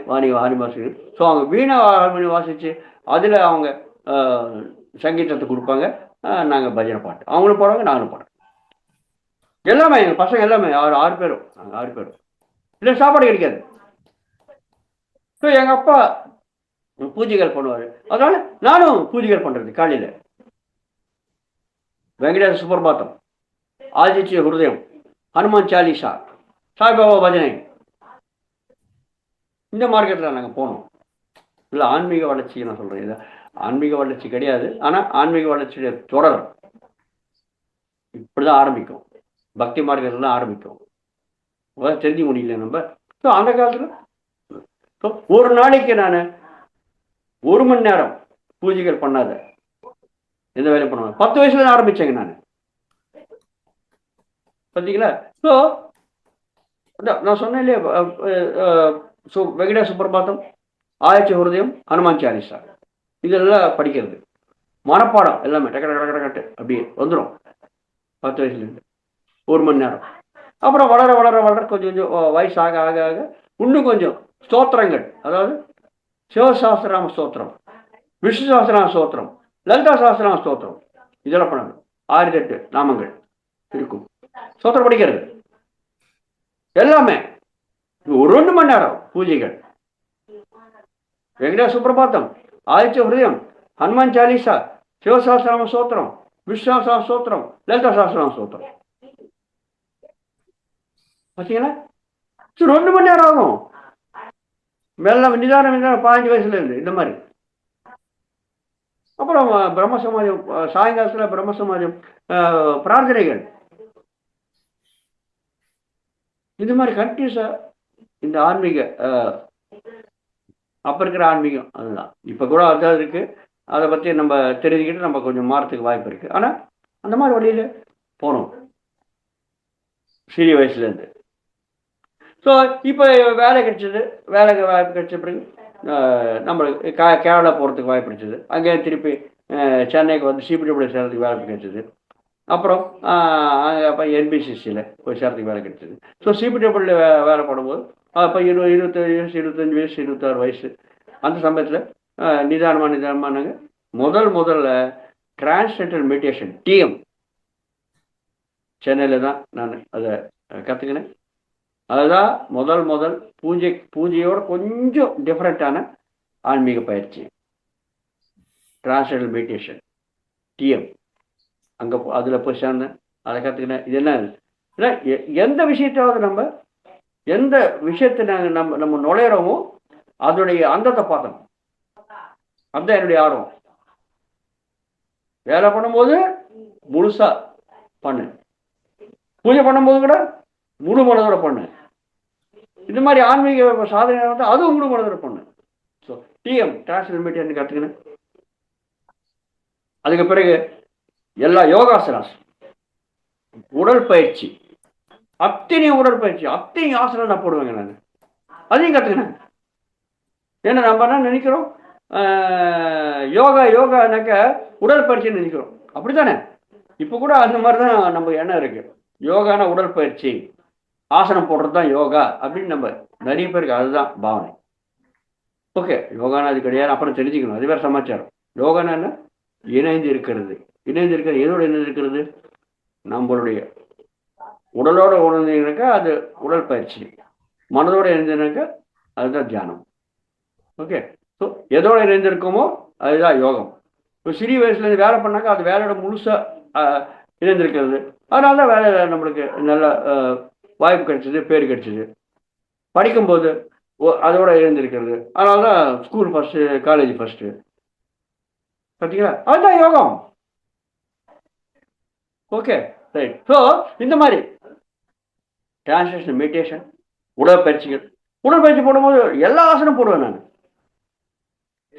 வாசிக்கு. ஸோ அவங்க வீணை ஹார்மோனியம் வாசித்து அதில் அவங்க சங்கீதத்தை கொடுப்பாங்க. நாங்கள் பஜனை பாட்டு, அவங்களும் பாடுவாங்க, நாங்களும் பாடுறோம். எல்லாமே எங்கள் பசங்க எல்லாமே 6 பேரும், நாங்கள் 6 பேரும். இல்லை சாப்பாடு கிடைக்காது. ஸோ எங்கள் அப்பா பூஜைகள் பண்ணுவார். அதனால நானும் பூஜைகள் பண்ணுறது. காலையில் வெங்கடேச சுப்பிரபாதம், ஆதித்ய ஹிருதயம், ஹனுமான் சாலிசா, சாய்பாபா பஜனை, இந்த மார்க்கத்தில் நாங்கள் போனோம். இல்லை ஆன்மீக வளர்ச்சி நான் சொல்கிறேன். இது ஆன்மீக வளர்ச்சி கிடையாது, ஆனால் ஆன்மீக வளர்ச்சியுடைய தொடர் இப்படி தான் ஆரம்பிக்கும். பக்தி மார்க்கத்தில் தான் ஆரம்பிக்கும். தெரிஞ்சு முடியல நம்ம. ஸோ அந்த காலத்தில் ஒரு நாளைக்கு நான் 1 மணி நேரம் பூஜைகள் பண்ணாத எந்த வேலையும் பண்ணுவேன். 10 வயசுல தான் ஆரம்பிச்சேங்க நான். பார்த்தீங்களா? ஸோ நான் சொன்னேன் இல்லையா, வெங்கடேச சுப்பிரபாதம், ஆதித்ய ஹிருதயம், ஹனுமான் சாலிசா, இதெல்லாம் படிக்கிறது மனப்பாடம் எல்லாமே டக்கு டக்கு டக்கு டக்கு அப்படியே வந்துடும் 10 வயசுலேருந்து 1 மணி நேரம். அப்புறம் வளர வளர வளர கொஞ்சம் கொஞ்சம் வயசு ஆக ஆக ஆக இன்னும் கொஞ்சம் ஸ்தோத்திரங்கள், அதாவது சிவசாஸ்திரநாம ஸ்தோத்திரம், விஷ்ணு சாஸ்திரநாம ஸ்தோத்திரம், லலிதா சாஸ்திரநாம ஸ்தோத்திரம், இதெல்லாம் பண்ணணும். 1008 நாமங்கள் இருக்கும். ஸ்தோத்திரம் படிக்கிறது எல்லாமே ஒரு 2 மணி நேரம் பூஜைகள். வெங்கடேச சுப்பிரபாதம், ஆதித்ய ஹிருதயம், ஹனுமான் சாலிசா, சிவசாஸ்திரநாம ஸ்தோத்திரம், விஷ்ணு சாஸ்திரநாம ஸ்தோத்திரம், லலிதா சாஸ்திரநாம ஸ்தோத்திரம். பார்த்தீங்களா? 2 மணி நேரம் ஆகும். மெல்ல நிதானம் 15 வயசுல இருந்து இந்த மாதிரி. அப்புறம் பிரம்ம சமாஜம், சாயங்காலத்தில் பிரம்ம சமாஜம் பிரார்த்தனைகள், இந்த மாதிரி கண்டினியூஸாக இந்த ஆன்மீக அப்போ இருக்கிற ஆன்மீகம் அதுதான். இப்போ கூட அதுதான் இருக்குது. அதை பற்றி நம்ம தெரிஞ்சுக்கிட்டு நம்ம கொஞ்சம் மாறத்துக்கு வாய்ப்பு இருக்குது. ஆனால் அந்த மாதிரி வழியில் போகணும் சிறிய வயசுலேருந்து. ஸோ இப்போ வேலை கிடைச்சது, வேலைக்கு வாய்ப்பு கிடைச்ச பிறகு நம்மளுக்கு கேரளா போகிறதுக்கு வாய்ப்பு கிடைச்சது. அங்கே திருப்பி சென்னைக்கு வந்து சிபிடபிள்யூ சேர்றதுக்கு வேலை கிடைச்சது. அப்புறம் அங்கே அப்போ என்பிசிசியில் போய் சேர்றதுக்கு வேலை கிடைச்சது. ஸோ சிபிடபிள்யூ வேலை பண்ணும்போது அப்போ 27 வயசு, 25 வயசு, 26 வயசு, அந்த சமயத்தில் நிதானமாக நாங்கள் முதல்ல டிரான்ஸ்ஜெண்டர் மெடிடேஷன் டிஎம் சென்னையில் தான் நான் அதை கற்றுக்கினேன். அதுதான் முதல் பூஜையோட கொஞ்சம் டிஃப்ரெண்ட்டான ஆன்மீக பயிற்சி, டிரான்ஸ்ஜெண்டர் மெடிடேஷன் டிஎம். அங்கே அதில் போய் சேர்ந்தேன், அதை கற்றுக்கினேன். இது என்ன, எந்த விஷயத்தாவது நம்ம எந்த விஷயத்தை நாங்கள் நம்ம நுழையிறோமோ அதனுடைய அந்தத்தை பார்த்தோம். அதுதான் என்னுடைய ஆர்வம். வேலை பண்ணும்போது முழுசா பண்ணு, பூஜை பண்ணும்போது கூட முழு மனதோட பண்ணு. இந்த மாதிரி ஆன்மீக சாதனை வந்து அதுவும் முழு மனதோட பண்ணு. ஸோ டிஎம் டிரான்ஸ்ஜெண்டர் மெடிடேஷன் கற்றுக்கினேன். அதுக்கு பிறகு எல்லா யோகாசனாஸ், உடற்பயிற்சி, அத்தனை உடற்பயிற்சி, அத்தனை ஆசனம் நான் போடுவேங்க. நான் அதையும் கற்றுக்கினேன். ஏன்னா நம்ம என்ன நினைக்கிறோம், யோகானாக்க உடற்பயிற்சின்னு நினைக்கிறோம். அப்படித்தானே? இப்போ கூட அந்த மாதிரி தான் நம்ம எண்ணம் இருக்கு. யோகானா உடற்பயிற்சி, ஆசனம் போடுறது தான் யோகா அப்படின்னு நம்ம நிறைய பேருக்கு அதுதான் பாவனை. ஓகே, யோகானா அது கிடையாது, அப்புறம் தெரிஞ்சுக்கணும், அது வேறு சமாச்சாரம். யோகானா என்ன, இணைந்து இருக்கிறது. எதோடு இணைந்து இருக்கிறது? நம்மளுடைய உடலோடு உணர்ந்தீங்கன்னாக்கா அது உடற்பயிற்சி, மனதோடு இணைந்ததுனாக்கா அதுதான் தியானம். ஓகே, ஸோ எதோடு இணைந்திருக்கோமோ அதுதான் யோகம். இப்போ சிறிய வயசுலேருந்து வேலை பண்ணாக்கா அது வேலையோட முழுசாக இணைந்திருக்கிறது. அதனால தான் வேலை நம்மளுக்கு நல்ல வாய்ப்பு கிடைச்சிது, பேர் கிடைச்சிது. படிக்கும்போது அதோட இணைந்திருக்கிறது. அதனால தான் ஸ்கூல் ஃபஸ்ட்டு, காலேஜ் ஃபஸ்ட்டு. பார்த்தீங்களா? அதுதான் யோகம். Okay, right. ஸோ இந்த மாதிரி டிரான்ஸ்லேஷன் மெடிடேஷன், உடற்பயிற்சிகள். உடற்பயிற்சி போடும்போது எல்லா ஆசனம் போடுவேன் நான்.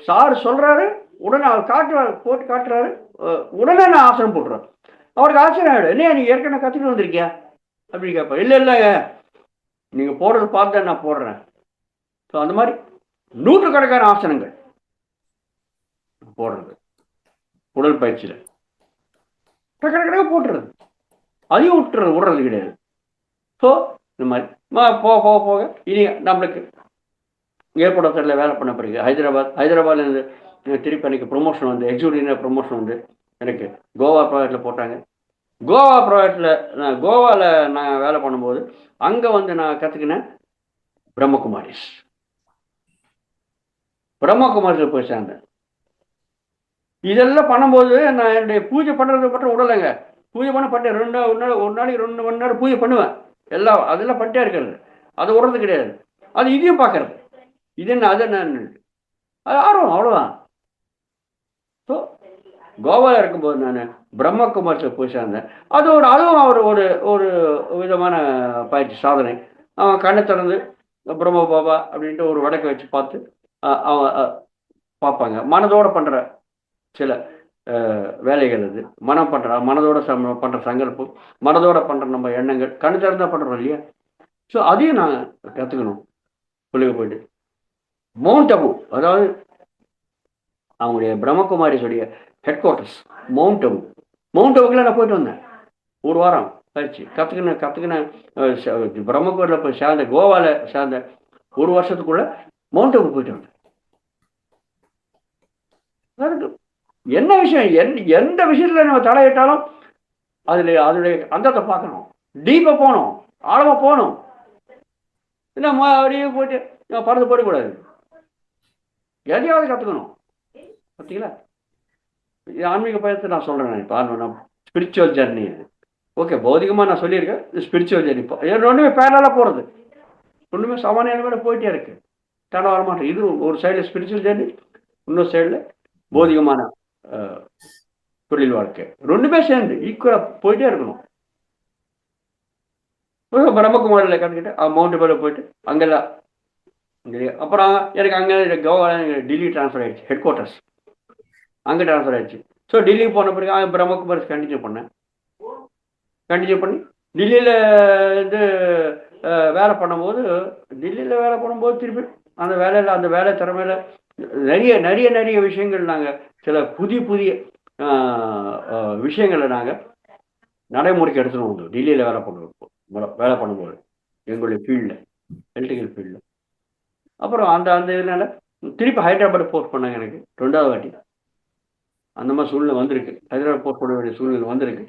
சார் சொல்றாரு, உடனே அவர் காட்டுறாரு, போட்டு காட்டுறாரு, உடனே நான் ஆசனம் போட்டுறேன். அவருக்கு ஆச்சரியம் ஆகிடும். இல்லையா நீ ஏற்கனவே கற்றுக்கிட்டு வந்திருக்கியா அப்படின்னு கேட்பேன். இல்லை இல்லைங்க, நீங்கள் போடுறது பார்த்து தான் நான் போடுறேன். ஸோ அந்த மாதிரி நூற்றுக்கணக்கான ஆசனங்கள் போடுறது உடற்பயிற்சியில் கணக்காக போட்டுறது, அதையும் விடுறது கிடையாது. ஸோ இந்த மாதிரி போக போக போக இனி நம்மளுக்கு ஏர்போர்ட்டில் வேலை பண்ண பிறகு ஹைதராபாத்லேருந்து திருப்பி எனக்கு ப்ரொமோஷன் வந்து எக்ஸிக்யூட்டிவ் ப்ரொமோஷன் வந்து எனக்கு கோவா ப்ராஜெக்டில் போட்டாங்க. கோவா ப்ராஜெக்டில் கோவாவில் நான் வேலை பண்ணும்போது அங்கே வந்து நான் கற்றுக்கினேன் பிரம்மகுமாரிஸில் போய் சேர்ந்தேன். இதெல்லாம் பண்ணும்போது நான் என்னுடைய பூஜை பண்ணுறது மட்டும் விடலைங்க. பூஜை பண்ணேன் ஒரு நாளைக்கு 2 மணி நேரம் பூஜை பண்ணுவேன். எல்லாம் அதெல்லாம் பண்ணிட்டே இருக்கிறது, அதை விடுறது கிடையாது. அது இதையும் பார்க்கறது, இது என்ன அது என்ன, அது ஆர்வம், அவ்வளோதான். ஸோ கோவாவில் இருக்கும்போது நான் பிரம்மகுமாரிஸில் போய் சேர்ந்தேன். அதுவும் அவர் ஒரு ஒரு விதமான பயிற்சி சாதனை. அவன் கண்ணை திறந்து பிரம்ம பாபா அப்படின்ட்டு ஒரு வடக்கை வச்சு பார்த்து அவன் பார்ப்பாங்க. மனதோடு பண்ணுற சில வேலைகள், அது மனதோட பண்ணுற சங்கல்பம், மனதோட பண்ணுற நம்ம எண்ணங்கள், கண்ணு திறந்தா பண்ணுறோம் இல்லையா. ஸோ அதையும் நான் கற்றுக்கணும். சொல்லிக்க போயிட்டு மவுண்ட் அபு, அதாவது அவங்களுடைய பிரம்மகுமாரிஸுடைய ஹெட் குவார்ட்டர்ஸ் மவுண்ட் அபுக்குள்ள நான் போயிட்டு வந்தேன். ஒரு வாரம் ஆயிடுச்சு. கற்றுக்கின பிரம்மகுமாரியில் போய் சேர்ந்த, கோவாவில் சேர்ந்த ஒரு வருஷத்துக்குள்ள மவுண்ட் அபு போயிட்டு வந்தேன். அதுக்கு என்ன விஷயம், எந்த விஷயத்தில் நம்ம தலையிட்டாலும் அதனுடைய அந்தத்தை பார்க்கணும், டீப்பாக போகணும், ஆழமாக போகணும். இல்லை அப்படியே போயிட்டு பறந்து போயிடக்கூடாது, எதையாவது கற்றுக்கணும். பார்த்தீங்களா, இது ஆன்மீக பயத்தை நான் சொல்கிறேன். இப்போ ஸ்பிரிச்சுவல் ஜர்னி இது. ஓகே, பௌதிகமாக நான் சொல்லியிருக்கேன், இது ஸ்பிரிச்சுவல் ஜர்னி. இப்போ ரெண்டுமே பேரலாக போகிறது, ரெண்டுமே சாமானியான மேலே போயிட்டே இருக்கு, தட வரமாட்டேன். இது ஒரு சைடில் ஸ்பிரிச்சுவல் ஜர்னி, இன்னொரு சைடில் பௌதிகமான தொழில் வாழ்க்கை, ரெண்டுமே சேர்ந்து ஈக்குவலாக போயிட்டே இருக்கணும். பிரம்மகுமாரியில் கற்றுக்கிட்டு மவுண்ட் பேரில் போயிட்டு அங்கெல்லாம் அப்புறம் எனக்கு அங்கே கோவாவில் டெல்லி ட்ரான்ஸ்ஃபர் ஆகிடுச்சு, ஹெட் குவார்ட்டர்ஸ் அங்கே ட்ரான்ஸ்ஃபர் ஆகிடுச்சு. ஸோ டெல்லிக்கு போன பிறகு பிரம்மகுமாரிஸ் கண்டினியூ பண்ணி டெல்லியில் வந்து வேலை பண்ணும்போது திருப்பி அந்த வேலை திறமையில் நிறைய விஷயங்கள் நாங்கள் சில புதிய விஷயங்களை நாங்கள் நடைமுறைக்கு எடுத்துகிட்டு வந்தோம். டெல்லியில் வேலை பண்ணும்போது எங்களுடைய ஃபீல்டில், எலக்ட்ரிக்கல் ஃபீல்டில். அப்புறம் அந்த இதனால திருப்பி ஹைதராபாத் போஸ்ட் பண்ணாங்க. எனக்கு 2வது வாட்டி அந்த மாதிரி சூழ்நிலை வந்திருக்கு. ஹைதராபாத் போஸ்ட் பண்ண வேண்டிய சூழ்நிலை வந்திருக்கு.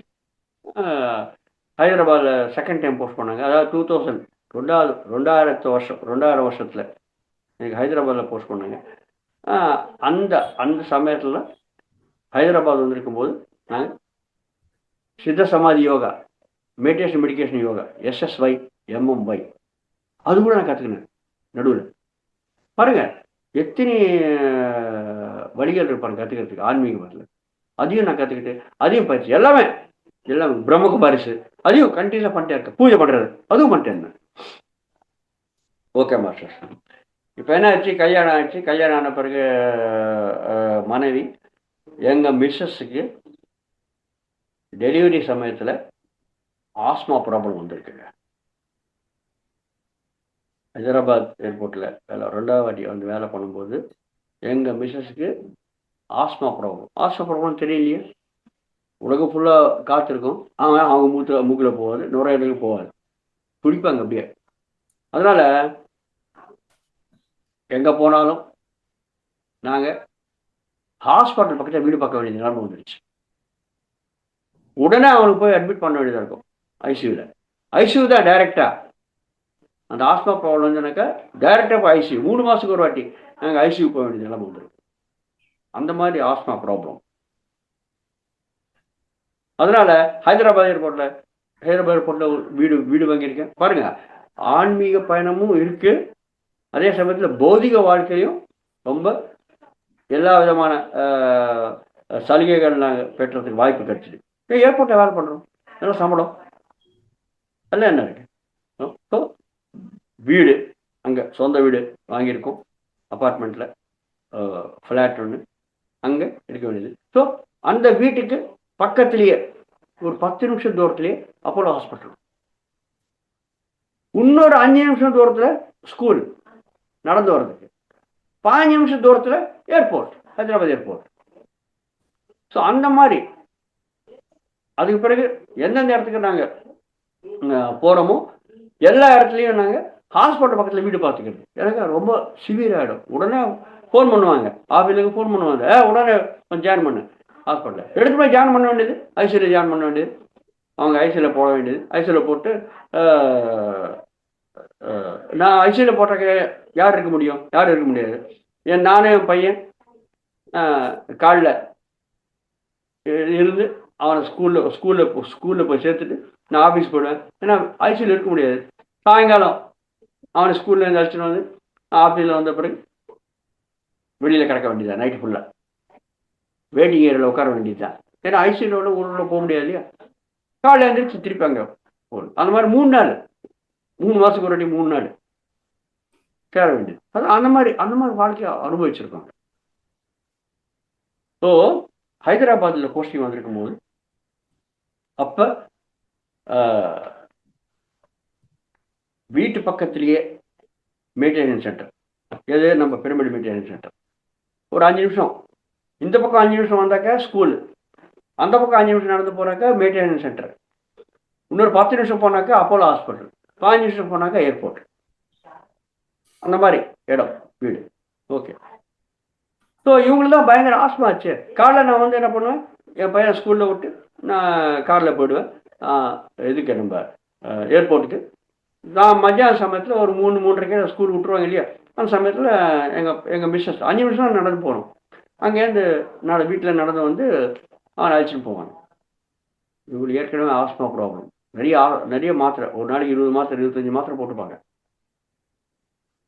ஹைதராபாத்தில் செகண்ட் டைம் போஸ்ட் பண்ணாங்க. அதாவது 2000 வருஷத்தில் எனக்கு ஹைதராபாத்தில் போஸ்ட் பண்ணாங்க. அந்த சமயத்தில் ஹைதராபாத் வந்திருக்கும்போது நாங்கள் சித்த சமாதி yoga, meditation yoga, SSY MMY அது கூட நான் கற்றுக்கினேன். நடுவில் பாருங்க எத்தனை வழிகள் இருப்பாங்க கற்றுக்கிறதுக்கு ஆன்மீகத்தில். அதையும் நான் கற்றுக்கிட்டு அதையும் பயிற்சி எல்லாமே பிரம்மகுமாரிஸ் அதையும் கண்டினியூஸாக பண்ணிட்டே இருக்கேன். பூஜை பண்ணுறது அதுவும் பண்ணிட்டே இருந்தேன். Okay master. இப்போ என்ன ஆச்சு, கல்யாணம் ஆன பிறகு மனைவி எங்கள் மிஸ்ஸஸுக்கு டெலிவரி சமயத்தில் ஆஸ்மா ப்ராப்ளம் வந்திருக்குங்க. ஹைதராபாத் ஏர்போர்ட்டில் 2வது வாட்டி வந்து வேலை பண்ணும்போது எங்கள் மிஸ்ஸஸுக்கு ஆஸ்மா ப்ராப்ளம் தெரியலையே. உலகம் ஃபுல்லாக காத்திருக்கும், அவங்க மூக்கில் போகாது, நுரையீரலுக்கு போகாது, பிடிப்பாங்க அப்படியே. அதனால் எங்கே போனாலும் நாங்கள் ஹாஸ்பிட்டல் பக்கத்தில் வீடு பார்க்க வேண்டிய நிலைமை வந்துடுச்சு. உடனே அவனுக்கு போய் அட்மிட் பண்ண வேண்டியதாக இருக்கும் ஐசியூ தான் டைரெக்டாக. அந்த ஆஸ்மா ப்ராப்ளம் வந்துனாக்கா டைரெக்டாக போய் ஐசியூ 3 மாதத்துக்கு ஒரு வாட்டி நாங்கள் ஐசியூ போக வேண்டிய நிலைமை வந்துருக்கு. அந்த மாதிரி ஆஸ்மா ப்ராப்ளம். அதனால் ஹைதராபாத் ஏர்போர்ட்டில் வீடு வாங்கியிருக்கேன். பாருங்கள், ஆன்மீக பயணமும் இருக்குது, அதே சமயத்தில் பௌதிக வாழ்க்கையும் ரொம்ப எல்லா விதமான சலுகைகள் நாங்கள் பெற்றதுக்கு வாய்ப்பு கிடைச்சிது. ஏர்போர்ட்டில் வேலை பண்ணுறோம், நல்லா சம்பளம் எல்லாம் என்ன இருக்கு. ஸோ வீடு, அங்கே சொந்த வீடு வாங்கியிருக்கோம், அப்பார்ட்மெண்ட்டில் ஃப்ளாட் ஒன்று அங்கே இருக்க வேண்டியது. ஸோ அந்த வீட்டுக்கு பக்கத்திலேயே ஒரு 10 நிமிஷம் தூரத்திலேயே அப்போலோ ஹாஸ்பிட்டல், இன்னொரு 5 நிமிஷம் தூரத்தில் ஸ்கூல் நடந்து வர்றதுக்கு, 5 நிமிஷம் தூரத்தில் ஏர்போர்ட், ஹைதராபாத் ஏர்போர்ட். ஸோ அந்த மாதிரி அதுக்கு பிறகு எந்தெந்த இடத்துக்கு நாங்கள் போகிறோமோ எல்லா இடத்துலையும் நாங்கள் ஹாஸ்பிட்டல் பக்கத்தில் வீடு பார்த்துக்கிறது. எனக்கு ரொம்ப சிவியர் ஆகிடும். உடனே ஃபோன் பண்ணுவாங்க, ஆஃபீஸுக்கு ஃபோன் பண்ணுவாங்க, உடனே ஜாயின் பண்ணு ஹாஸ்பிட்டலில். எடுத்து போய் ஜாயின் பண்ண வேண்டியது, ஐசியூவில் ஜாயின் பண்ண வேண்டியது, அவங்க ஐசியூவில் போட வேண்டியது. ஐசியூவில் போட்டு நான் ஐசியூவில் போட்டாக்க யார் இருக்க முடியும்? யாரும் இருக்க முடியாது. நானே என் பையன் காலில் இருந்து அவனை ஸ்கூலில் போய் சேர்த்துட்டு நான் ஆஃபீஸ் போயிடுவேன். ஏன்னா ஐசியூவில் இருக்க முடியாது. சாயங்காலம் அவனை ஸ்கூல்லேருந்து அழைச்சிட்டு வந்து ஆஃபீஸில் வந்த பிறகு வெளியில் கிடக்க வேண்டியதான், நைட்டு ஃபுல்லாக வெயிட்டிங் ஏரியாவில் உட்கார வேண்டியதுதான். ஏன்னா ஐசியூவில் ஊரில் போக முடியாது இல்லையா. காலையில் எழுந்திரிச்சு திருப்பி அங்கே போகணும். அந்த மாதிரி 3 நாள், 3 மாதத்துக்கு ஒரு வாட்டி 3 நாள் சேர வேண்டியது. அது அந்த மாதிரி வாழ்க்கையை அனுபவிச்சிருக்கோம். ஸோ ஹைதராபாத்தில் போஸ்டிங் வந்திருக்கும் போது அப்போ வீட்டு பக்கத்திலேயே மெயின்டெனன்ஸ் சென்டர், எது நம்ம பிரமிட் மெயின்டெனன்ஸ் சென்டர், ஒரு 5 நிமிஷம் இந்த பக்கம் 5 நிமிஷம் வந்தாக்கா ஸ்கூலு, அந்த பக்கம் 5 நிமிஷம் நடந்து போனாக்கா மெயின்டெனன்ஸ் சென்டர், இன்னொரு 10 நிமிஷம் போனாக்கா அப்போலோ ஹாஸ்பிட்டல், 5 நிமிஷம் போனாக்கா ஏர்போர்ட். அந்த மாதிரி இடம் வீடு. ஓகே. ஸோ இவங்களுக்கு தான் பயங்கர ஆஸ்மா ஆச்சு. காலைல நான் வந்து என்ன பண்ணுவேன், என் பையன் ஸ்கூலில் விட்டு நான் காரில் போயிடுவேன் இதுக்கு நம்ம ஏர்போர்ட்டுக்கு. நான் மத்தியான சமயத்தில் ஒரு 3-3:30 ஸ்கூல் விட்டுருவாங்க இல்லையா, அந்த சமயத்தில் எங்கள் மிஸ்ஸஸ் 5 நிமிஷம் நடந்து போகணும். அங்கேருந்து வீட்டில் நடந்து வந்து அவனை அழைச்சிட்டு போவாங்க. இவங்களுக்கு ஏற்கனவே ஆஸ்மா ப்ராப்ளம், நிறைய மாத்திரை, ஒரு நாளைக்கு 20 மாத்திரை 25 மாத்திரை போட்டுப்பாங்க.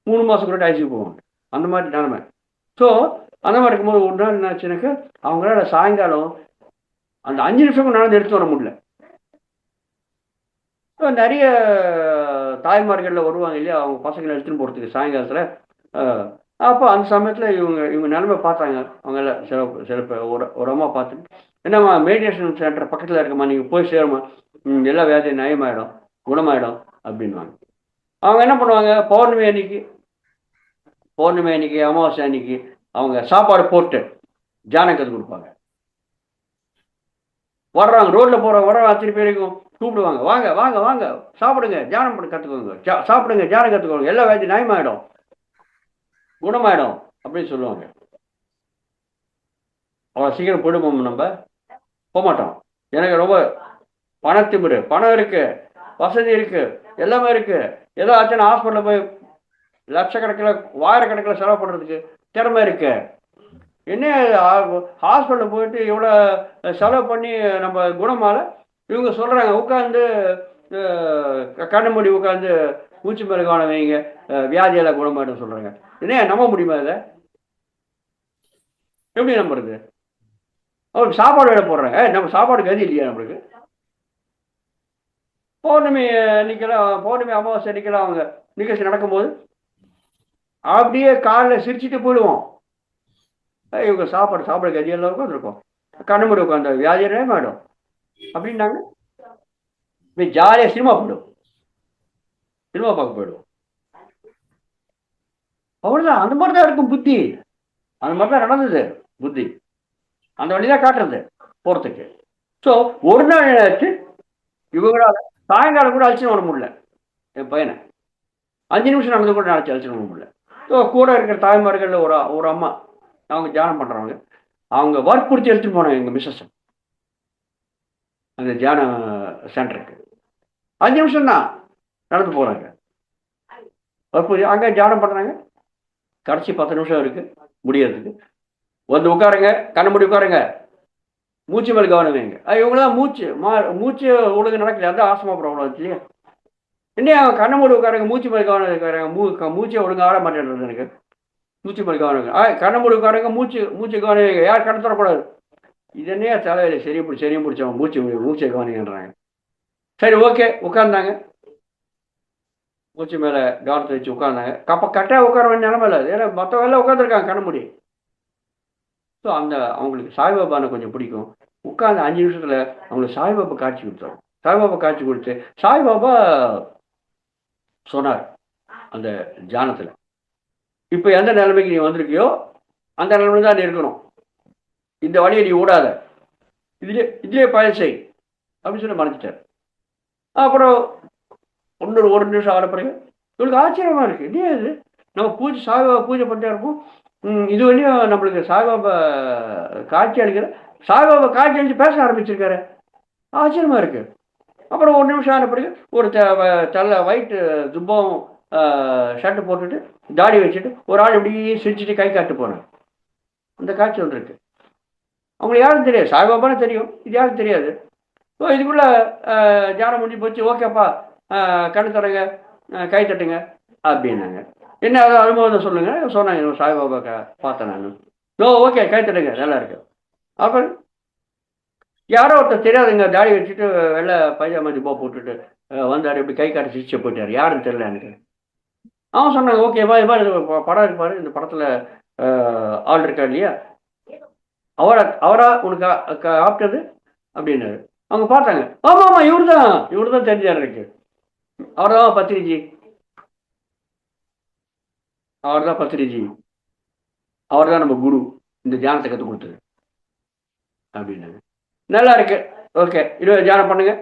3 மாதம் கூட ஐசியூ போவாங்க. அந்த மாதிரி நிலைமை. ஸோ அந்த மாதிரி இருக்கும்போது ஒரு நாள் என்னாச்சுனாக்கா அவங்களால சாயங்காலம் அந்த 5 நிமிஷமும் நடந்து எடுத்து வர முடியல. நிறைய தாய்மார்களில் வருவாங்க இல்லையா, அவங்க பசங்களை எடுத்துன்னு போகிறதுக்கு சாயங்காலத்தில். அப்போ அந்த சமயத்தில் இவங்க நிலைமை பார்த்தாங்க. அவங்க எல்லாம் சில ஒரு அம்மா பார்த்துட்டு, என்னம்மா மெடிடேஷன் சென்டர் பக்கத்தில் இருக்கம்மா, நீங்கள் போய் சேருமா, எல்லா வியாதியும் நயமாயிடும், குணமாயிடும் அப்படின்வாங்க. அவங்க என்ன பண்ணுவாங்க, பௌர்ணமி அன்னைக்கு அமாவாசை அன்னைக்கு அவங்க சாப்பாடு போட்டு தியானம் கற்றுக் கொடுப்பாங்க. வர்றவங்க ரோட்டில் வர்றவங்க அத்தனை பேருக்கும் கூப்பிடுவாங்க, வாங்க வாங்க வாங்க சாப்பிடுங்க, தியானம் பண்ணி கற்றுக்கோங்க, சாப்பிடுங்க, தியானம் கற்றுக்கோங்க, எல்லா வியாதியும் நயமாயிடும், குணமாயிடும் அப்படின்னு சொல்லுவாங்க. அவ்வளோ சீக்கிரம் போயிடுவோம், நம்ம போக மாட்டோம். எனக்கு ரொம்ப பணத்திமிரு, பணம் இருக்கு, வசதி இருக்கு, எல்லாமே இருக்கு, ஏதோ ஆச்சுன்னா ஹாஸ்பிட்டலில் போய் லட்சக்கணக்கில் 1000 கணக்கில் செலவு பண்ணுறதுக்கு திறமை இருக்கு. என்ன ஹாஸ்பிட்டலில் போயிட்டு இவ்வளோ செலவு பண்ணி நம்ம குணமால இவங்க சொல்கிறாங்க, உட்காந்து கண்ணு மூடி உட்காந்து மூச்சு மேலே கவனம் வைங்க, வியாதியெல்லாம் குணமாயிடும் சொல்கிறாங்க. என்ன நம்ப முடியுமா? இதை எப்படி நம்புறது? அவருக்கு சாப்பாடு வேலை போடுறாங்க, நம்ம சாப்பாடு கதி இல்லையா நம்மளுக்கு? பௌர்ணமி அமாவாசை அன்னைக்கெல்லாம் அவங்க நிகழ்ச்சி நடக்கும்போது அப்படியே காலில் சிரிச்சுட்டு போயிடுவோம். இவங்க சாப்பாடு கதி எல்லாம் உட்காந்துருக்கோம், கண்ணு மூடி உட்காந்து வியாதியே மாடும் அப்படின்னாங்க. ஜாலியாக சினிமா பார்க்க போயிடுவோம். அவ்வளோதான். அந்த மாதிரி தான் இருக்கும் புத்தி, அந்த மாதிரி தான் நடந்தது புத்தி, அந்த வழிதான் காட்டுறது போகிறதுக்கு. ஸோ ஒரு நாள் என்னாச்சு, இவங்களால சாயங்காலம் கூட அழைச்சின்னு வர முடியல. என் பையனை 5 நிமிஷம் நடந்து கூட அழைச்சின்னு வர முடியல. ஸோ கூட இருக்கிற தாய்மார்களில் ஒரு அம்மா, அவங்க தியானம் பண்ணுறவங்க, அவங்க வற்புறுத்தி எடுத்துகிட்டு போனாங்க எங்கள் மிஸ்ஸஸ் அந்த தியான சென்டருக்கு. 5 நிமிஷம் தான் நடந்து போகிறாங்க, வற்புறுத்தி அங்கே தியானம் பண்ணுறாங்க. கடைசி 10 நிமிஷம் இருக்குது முடியறதுக்கு. வந்து உட்காருங்க, கண்ண மூடி உட்காருங்க, மூச்சு மேலே கவனம் வைங்க. இவங்களாம் மூச்சு ஒழுங்கு நடக்கல, அந்த ஆஸ்மா ப்ராப்ளம் வச்சு இல்லையா. இன்னும் அவங்க கண்ண மூடி உட்காருங்க, மூச்சு மேலே கவனம் வைக்கிறாங்க, மூச்சை ஒழுங்கு ஆட மாட்டேன்றது எனக்கு. மூச்சு மேலே கவனம் வைங்க, கண்ண மூடி உட்காருங்க, மூச்சு கவனம் வைங்க, யார் கண்ண தரக்கூடாது. இதனே தலைவலி சரியும் பிடிச்சவங்க மூச்சை கவனிங்கன்றாங்க. சரி, ஓகே, உட்கார்ந்தாங்க. மூச்சு மேலே கவனத்தை வச்சு உட்காந்தாங்க. கரெக்டாக உட்கார வேண்டிய நிலமை இல்லை. ஏன்னா மற்றவங்க எல்லாம் உட்காந்துருக்காங்க கண்ண மூடி. ஸோ அவங்களுக்கு சாய்பாபானை கொஞ்சம் பிடிக்கும். உட்காந்து 5 நிமிஷத்தில் அவங்களுக்கு சாய்பாபா காட்சி கொடுத்தாங்க. சாய்பாபா காட்சி கொடுத்து சாய்பாபா சொன்னார் அந்த தியானத்தில், இப்போ எந்த நிலைமைக்கு நீ வந்திருக்கியோ அந்த நிலைமை தான் நீ இருக்கணும். இந்த வழியை நீ ஓடாத, இதுலேயே பயன் செய் அப்படின்னு சொல்லி மறைச்சிட்டார். அப்புறம் ஒரு நிமிஷம் ஆன பிறகு இவங்களுக்கு ஆச்சரியமா இருக்கு. இல்லையா இது நம்ம சாய்பாபா பூஜை பண்ணிட்டே இருப்போம். இது வரையும் நம்மளுக்கு சாய்பாபா காட்சி அளிக்கிற சாய்பாபா காட்சி அளிச்சு பேச ஆரம்பிச்சிருக்காரு. ஆச்சரியமா இருக்கு. அப்புறம் ஒரு நிமிஷம் ஆன பிறகு ஒரு தலை ஒயிட் துப்பம் ஷர்ட்டு போட்டுட்டு தாடி வச்சுட்டு ஒரு ஆள் இப்படி சிரிச்சுட்டு கை காட்டு போனேன். அந்த காட்சி ஒன்று இருக்கு. அவங்களுக்கு யாரும் தெரியாது, சாய்பாபான்னு தெரியும், இது யாரும் தெரியாது. ஸோ இதுக்குள்ள தியானம் முடிஞ்சு போச்சு, ஓகேப்பா கண்ணு தரங்க கை தட்டுங்க அப்படின்னாங்க. என்ன அனுபவத்தை சொல்லுங்க சொன்னாங்க. சாய்பாபா பார்த்தேன் நான். ஓகே கை தட்டுங்க நல்லா இருக்கு. அப்புறம் யாரோ ஒருத்தர் தெரியாதுங்க தாடி வச்சுட்டு வெள்ளை பைஜாமா ஜிப்பா போட்டுட்டு வந்தார். இப்படி கை காட்டி சிரிச்சு போயிட்டார். யாருன்னு தெரியல எனக்கு. அவன் சொன்னாங்க ஓகேப்பா இது படம் இருப்பாரு, இந்த படத்தில் ஆள் இருக்கா இல்லையா, அவரா உனக்கு ஆப்டது அப்படின்னாரு. அவங்க பார்த்தாங்க. ஆமா இவர் தான் தெரிஞ்சார் இருக்கு. அவர் தான் பத்திரிஜி, அவர் தான் நம்ம குரு, இந்த தியானத்தை கற்றுக் கொடுத்தது அப்படின்னாங்க. நல்லா இருக்கு, ஓகே இது தியானம் பண்ணுங்க,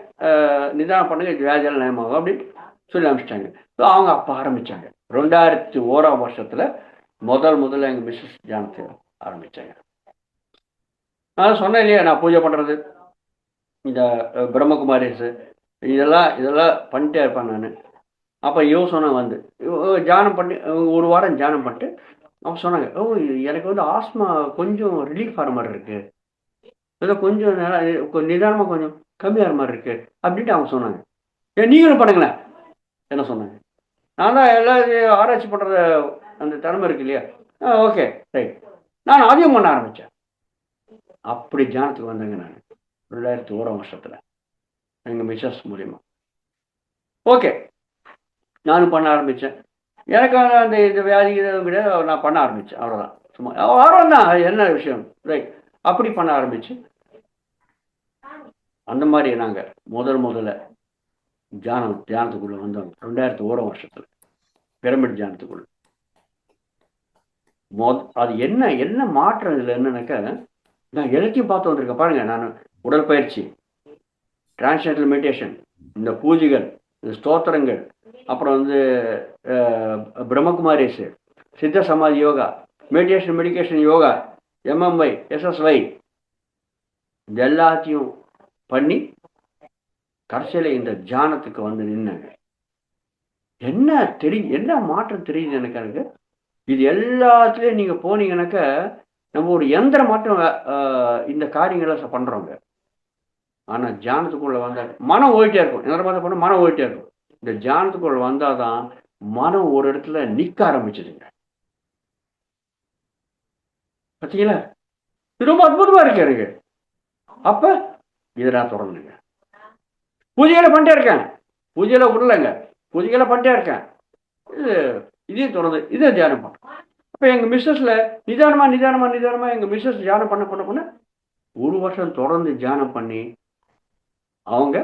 நிதானம் பண்ணுங்க, வியாதியெல்லாம் நயமாகும் அப்படின்னு சொல்லி அனுப்பிச்சிட்டாங்க. ஸோ அவங்க அப்போ ஆரம்பித்தாங்க. 2001ஆம் வருஷத்தில் முதல்ல எங்கள் மிஸ்ஸஸ் தியானத்தை ஆரம்பித்தாங்க. நான் சொன்னேன் இல்லையா, நான் பூஜை பண்ணுறது இந்த பிரம்மகுமாரிஸ் இதெல்லாம் பண்ணிட்டே இருப்பேன் நான். அப்போ யோசனை வந்து தியானம் பண்ணி ஒரு வாரம் தியானம் பண்ணிட்டு அவங்க சொன்னாங்க, எனக்கு வந்து ஆஸ்மா கொஞ்சம் ரிலீஃப் ஆகிற மாதிரி இருக்கு, ஏதோ கொஞ்சம் நிதானமாக கொஞ்சம் கம்மியாகிற மாதிரி இருக்கு அப்படின்ட்டு அவங்க சொன்னாங்க. நீங்களும் பண்ணுங்களேன் என்ன சொன்னாங்க. நான் தான் எல்லாத்தையும் ஆராய்ச்சி பண்ணுற அந்த திறமை இருக்கு இல்லையா, ஓகே ரைட், நான் அதையும் பண்ண ஆரம்பித்தேன். அப்படி தியானத்துக்கு வந்தேங்க நான் 2001ஆம் வருஷத்தில் எங்கள் மிஸ்ஸஸ் மூலியமா. ஓகே நானும் பண்ண ஆரம்பித்தேன். எனக்கான அந்த இந்த வியாதி கிடையாது, நான் பண்ண ஆரம்பித்தேன். அவ்வளோதான், சும்மா ஆர்வம் தான், என்ன விஷயம் ரைட். அப்படி பண்ண ஆரம்பிச்சு அந்த மாதிரி நாங்கள் முதல்ல தியானத்துக்குள்ளே வந்தோம் 2001ஆம் வருஷத்தில் பிரமிட் தியானத்துக்குள்ள. அது என்ன மாற்றம் இதில் என்னன்னாக்கா, நான் எல்லாத்தையும் பார்த்து வந்திருக்கேன் பாருங்க. நான் உடற்பயிற்சி, டிரான்ஸ்லேட்டல் மெடிடேஷன், இந்த பூஜைகள், இந்த ஸ்தோத்திரங்கள், அப்புறம் வந்து பிரம்மகுமாரிஸ், சித்த சமாதி யோகா, மெடிடேஷன் யோகா, எம்எம்ஒய், எஸ்எஸ்ஒய், இது எல்லாத்தையும் பண்ணி கடைசியில் இந்த தியானத்துக்கு வந்து நின்னாங்க. என்ன மாற்றம் தெரியுது எனக்கு. இது எல்லாத்துலேயும் நீங்கள் போனீங்கன்னாக்கா நம்ம ஒரு எந்திர மாற்றம் இந்த காரியங்களை பண்ணுறோங்க. ஆனால் தியானத்துக்குள்ளே வந்தால் மனம் ஓயிட்டே இருக்கும். எந்திர மாற்றம் பண்ண மனம் ஓயிட்டே இருக்கும். இந்த தியானத்துக்குள்ளே வந்தால் தான் மனம் ஒரு இடத்துல நிற்க ஆரம்பிச்சதுங்க. பார்த்தீங்களா, இது ரொம்ப அற்புதமாக இருக்கு எனக்கு. அப்போ இதை நான் தொடர்ந்துங்க. பூஜைகளை பண்ணிட்டே இருக்கேன், பூஜையில விடலைங்க, பூஜைகளை பண்ணிட்டே இருக்கேன். இதையும் தொடர்ந்து இதை தியானம் பண்ணுறேன். அப்போ எங்கள் மிஸ்ஸஸில் நிதானமாக எங்கள் மிஸ்ஸஸ் தியானம் பண்ண 1 வருஷம் தொடர்ந்து தியானம் பண்ணி அவங்க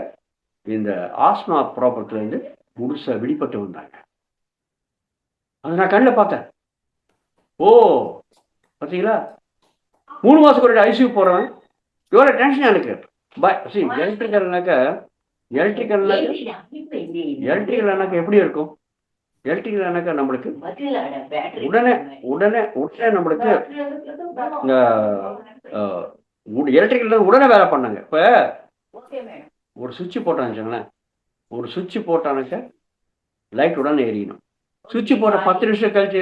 இந்த ஆஸ்மா ப்ராப்ளத்துலேருந்து முழுசாக வெளிப்பட்டு வந்தாங்க. அதை நான் கண்ணில் பார்த்தேன். பார்த்தீங்களா, 3 மாதத்துக்கு ஒரு ஐசியூ போகிறவன் எவ்வளோ டென்ஷன் எனக்கு. எலக்ட்ரிக்கல்னாக்கா எப்படி இருக்கும்? எலக்ட்ரிக்கல்னாக்கா நம்மளுக்கு உடனே நம்மளுக்கு எலக்ட்ரிக்கல் உடனே வேலை பண்ணாங்க. இப்போ ஒரு சுவிட்சு போட்டானாக்க லைட் உடனே எரியணும். சுவிட்சு போட்ட 10 நிமிஷம் கழிச்சு